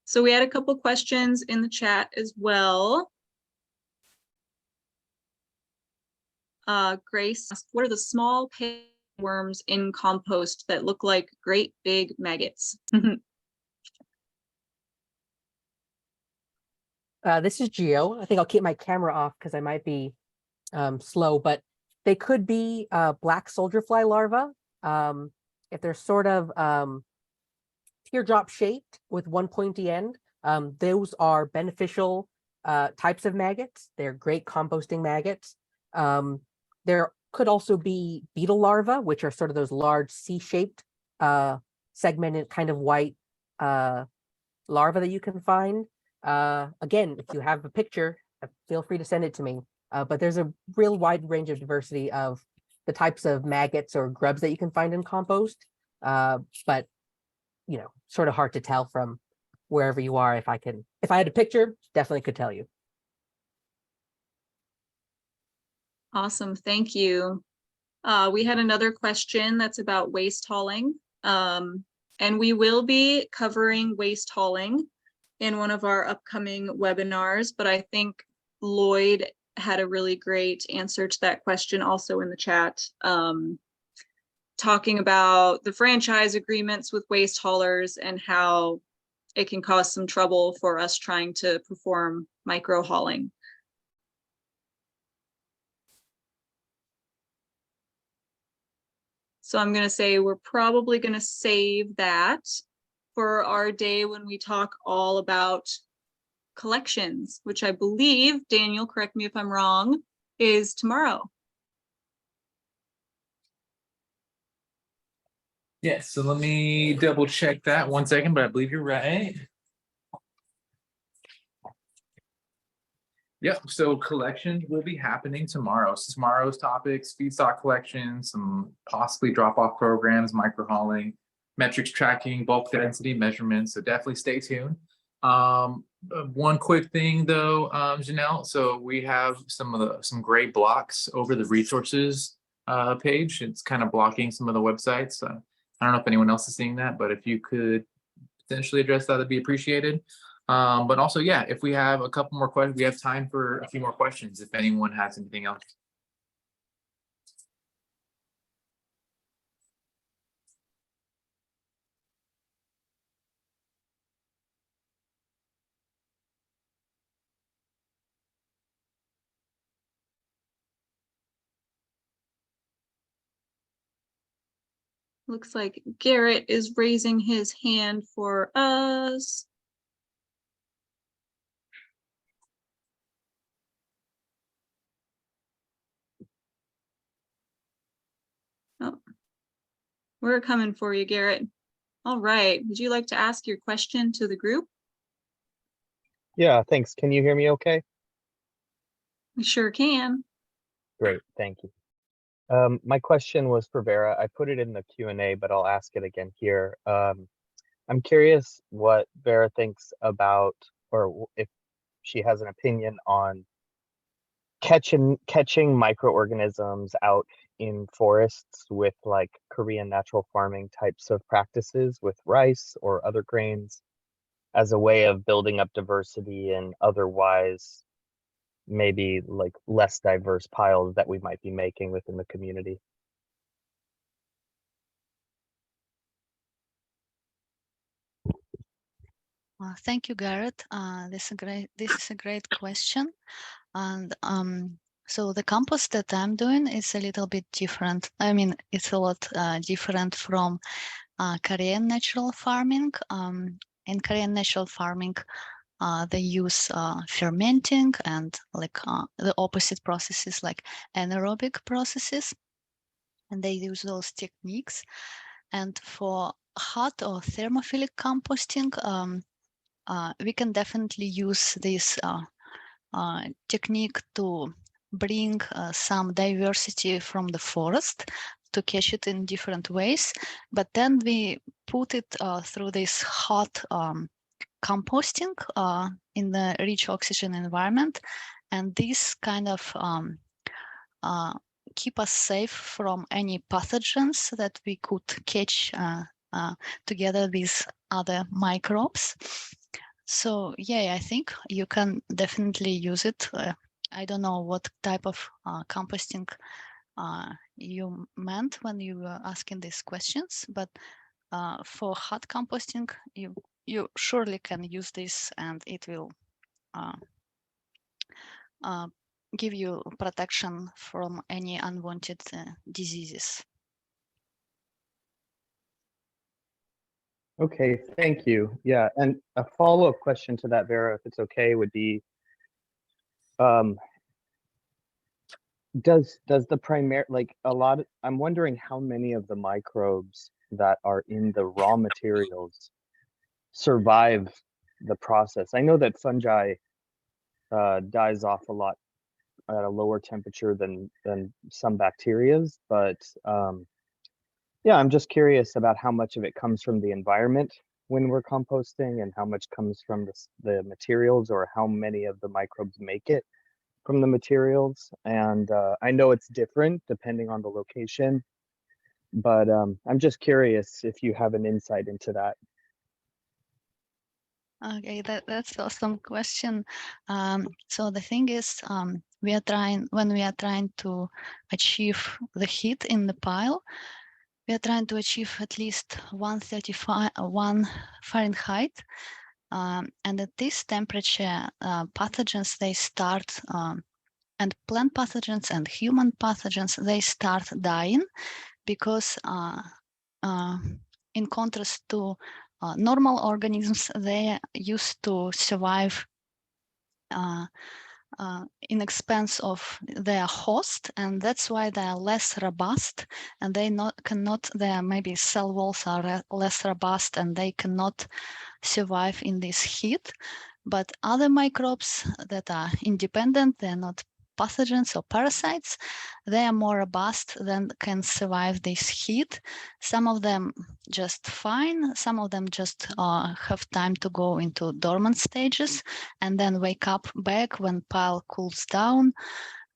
[SPEAKER 1] So we had a couple questions in the chat as well. Grace asked, what are the small worms in compost that look like great big maggots?
[SPEAKER 5] This is Gio. I think I'll keep my camera off because I might be slow, but they could be black soldier fly larvae. If they're sort of teardrop shaped with one pointy end, those are beneficial types of maggots. They're great composting maggots. There could also be beetle larvae, which are sort of those large C-shaped segmented kind of white larvae that you can find. Again, if you have a picture, feel free to send it to me. But there's a real wide range of diversity of the types of maggots or grubs that you can find in compost. But, you know, sort of hard to tell from wherever you are. If I had a picture, definitely could tell you.
[SPEAKER 1] Awesome, thank you. We had another question that's about waste hauling. And we will be covering waste hauling in one of our upcoming webinars, but I think Lloyd had a really great answer to that question also in the chat, talking about the franchise agreements with waste haulers and how it can cause some trouble for us trying to perform micro hauling. So I'm going to say we're probably going to save that for our day when we talk all about collections, which I believe, Daniel, correct me if I'm wrong, is tomorrow.
[SPEAKER 2] Yes, so let me double check that 1 second, but I believe you're right. Yep, so collections will be happening tomorrow. So tomorrow's topics, feedstock collection, some possibly drop-off programs, micro hauling, metrics tracking, bulk density measurements. So definitely stay tuned. One quick thing though, Janelle, so we have some gray blocks over the resources page. It's kind of blocking some of the websites. I don't know if anyone else is seeing that, but if you could potentially address that, that'd be appreciated. But also, yeah, if we have a couple more questions, we have time for a few more questions if anyone has anything else.
[SPEAKER 1] Looks like Garrett is raising his hand for us. Oh, we're coming for you, Garrett. All right, would you like to ask your question to the group?
[SPEAKER 6] Yeah, thanks. Can you hear me okay?
[SPEAKER 1] We sure can.
[SPEAKER 6] Great, thank you. My question was for Vera. I put it in the Q&A, but I'll ask it again here. I'm curious what Vera thinks about, or if she has an opinion on catching microorganisms out in forests with like Korean natural farming types of practices with rice or other grains as a way of building up diversity and otherwise maybe like less diverse piles that we might be making within the community.
[SPEAKER 20] Thank you, Garrett. This is a great question. And so the compost that I'm doing is a little bit different. I mean, it's a lot different from Korean natural farming. In Korean natural farming, they use fermenting and like the opposite processes like anaerobic processes. And they use those techniques. And for hot or thermophilic composting, we can definitely use this technique to bring some diversity from the forest, to catch it in different ways, but then we put it through this hot composting in the rich oxygen environment, and this kind of keep us safe from any pathogens that we could catch together with other microbes. So yeah, I think you can definitely use it. I don't know what type of composting you meant when you were asking these questions, but for hot composting, you surely can use this, and it will give you protection from any unwanted diseases.
[SPEAKER 6] Okay, thank you. Yeah, and a follow-up question to that, Vera, if it's okay, would be, does the primary, like a lot of, I'm wondering how many of the microbes that are in the raw materials survive the process? I know that fungi dies off a lot at a lower temperature than some bacterias, but yeah, I'm just curious about how much of it comes from the environment when we're composting and how much comes from the materials, or how many of the microbes make it. from the materials, and I know it's different depending on the location, but I'm just curious if you have an insight into that.
[SPEAKER 20] Okay, that's awesome question. So the thing is, when we are trying to achieve the heat in the pile, we are trying to achieve at least 1 Fahrenheit. And at this temperature, pathogens, they start, and plant pathogens and human pathogens, they start dying because in contrast to normal organisms, they are used to survive in expense of their host, and that's why they are less robust, and they cannot, their maybe cell walls are less robust, and they cannot survive in this heat. But other microbes that are independent, they're not pathogens or parasites, they are more robust, then can survive this heat. Some of them just fine, some of them just have time to go into dormant stages and then wake up back when pile cools down.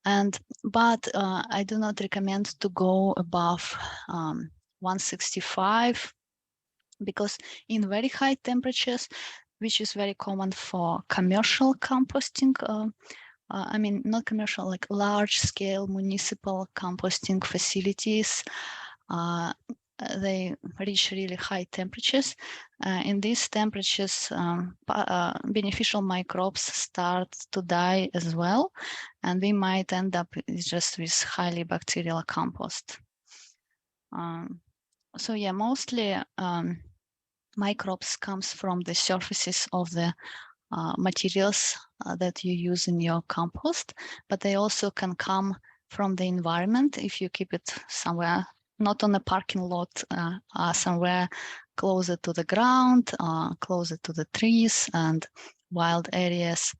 [SPEAKER 20] But I do not recommend to go above 165, because in very high temperatures, which is very common for commercial composting, I mean, not commercial, like large scale municipal composting facilities, they reach really high temperatures. In these temperatures, beneficial microbes start to die as well, and we might end up just with highly bacterial compost. So yeah, mostly microbes comes from the surfaces of the materials that you use in your compost, but they also can come from the environment if you keep it somewhere, not on a parking lot, somewhere closer to the ground, closer to the trees and wild areas.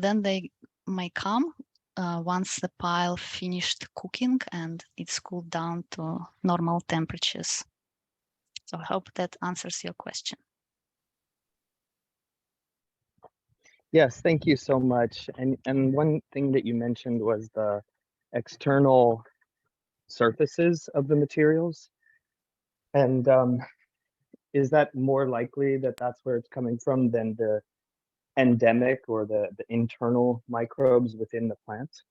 [SPEAKER 20] Then they may come once the pile finished cooking and it's cooled down to normal temperatures. So I hope that answers your question.
[SPEAKER 6] Yes, thank you so much. And one thing that you mentioned was the external surfaces of the materials. And is that more likely that that's where it's coming from than the endemic or the internal microbes within the plant?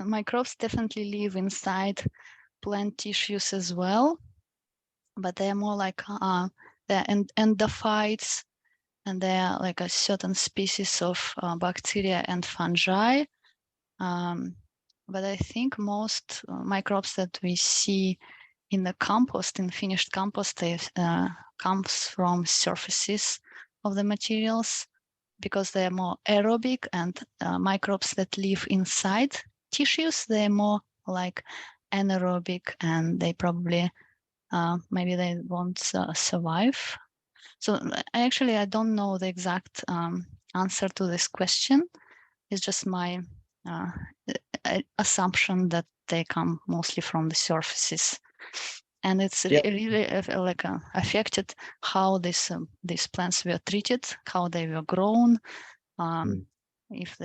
[SPEAKER 20] Microbes definitely live inside plant tissues as well, but they are more like they're endophytes, and they are like a certain species of bacteria and fungi. But I think most microbes that we see in the compost, in finished compost, they comes from surfaces of the materials, because they are more aerobic, and microbes that live inside tissues, they're more like anaerobic, and they maybe they won't survive. So I don't know the exact answer to this question. It's just my assumption that they come mostly from the surfaces, and it's really affected how these plants were treated, how they were grown, if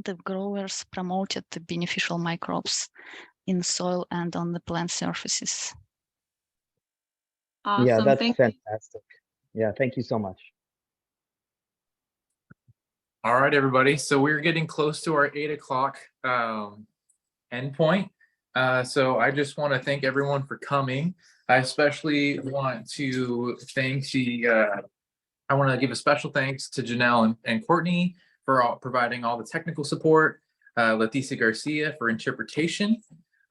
[SPEAKER 20] the growers promoted the beneficial microbes in soil and on the plant surfaces.
[SPEAKER 1] Awesome.
[SPEAKER 6] Yeah, that's
[SPEAKER 1] Thank
[SPEAKER 6] fantastic. Yeah, thank you so much.
[SPEAKER 2] All right, everybody. So we're getting close to our 8 o'clock endpoint. So I just want to thank everyone for coming. I especially want to thank I want to give a special thanks to Janelle and Courtney for providing all the technical support, Leticia Garcia for interpretation,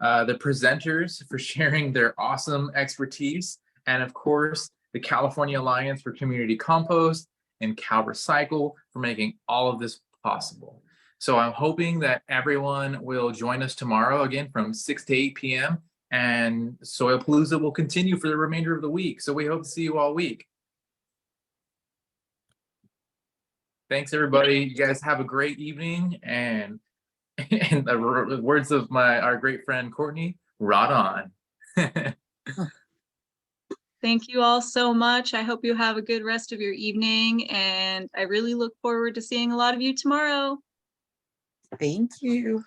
[SPEAKER 2] the presenters for sharing their awesome expertise, and of course, the California Alliance for Community Compost and Cal Recycle for making all of this possible. So I'm hoping that everyone will join us tomorrow again from 6 to 8 p.m. and SoilPalooza will continue for the remainder of the week. So we hope to see you all week. Thanks, everybody. You guys have a great evening. And in the words of our great friend Courtney, rot on.
[SPEAKER 1] Thank you all so much. I hope you have a good rest of your evening, and I really look forward to seeing a lot of you tomorrow.
[SPEAKER 3] Thank you.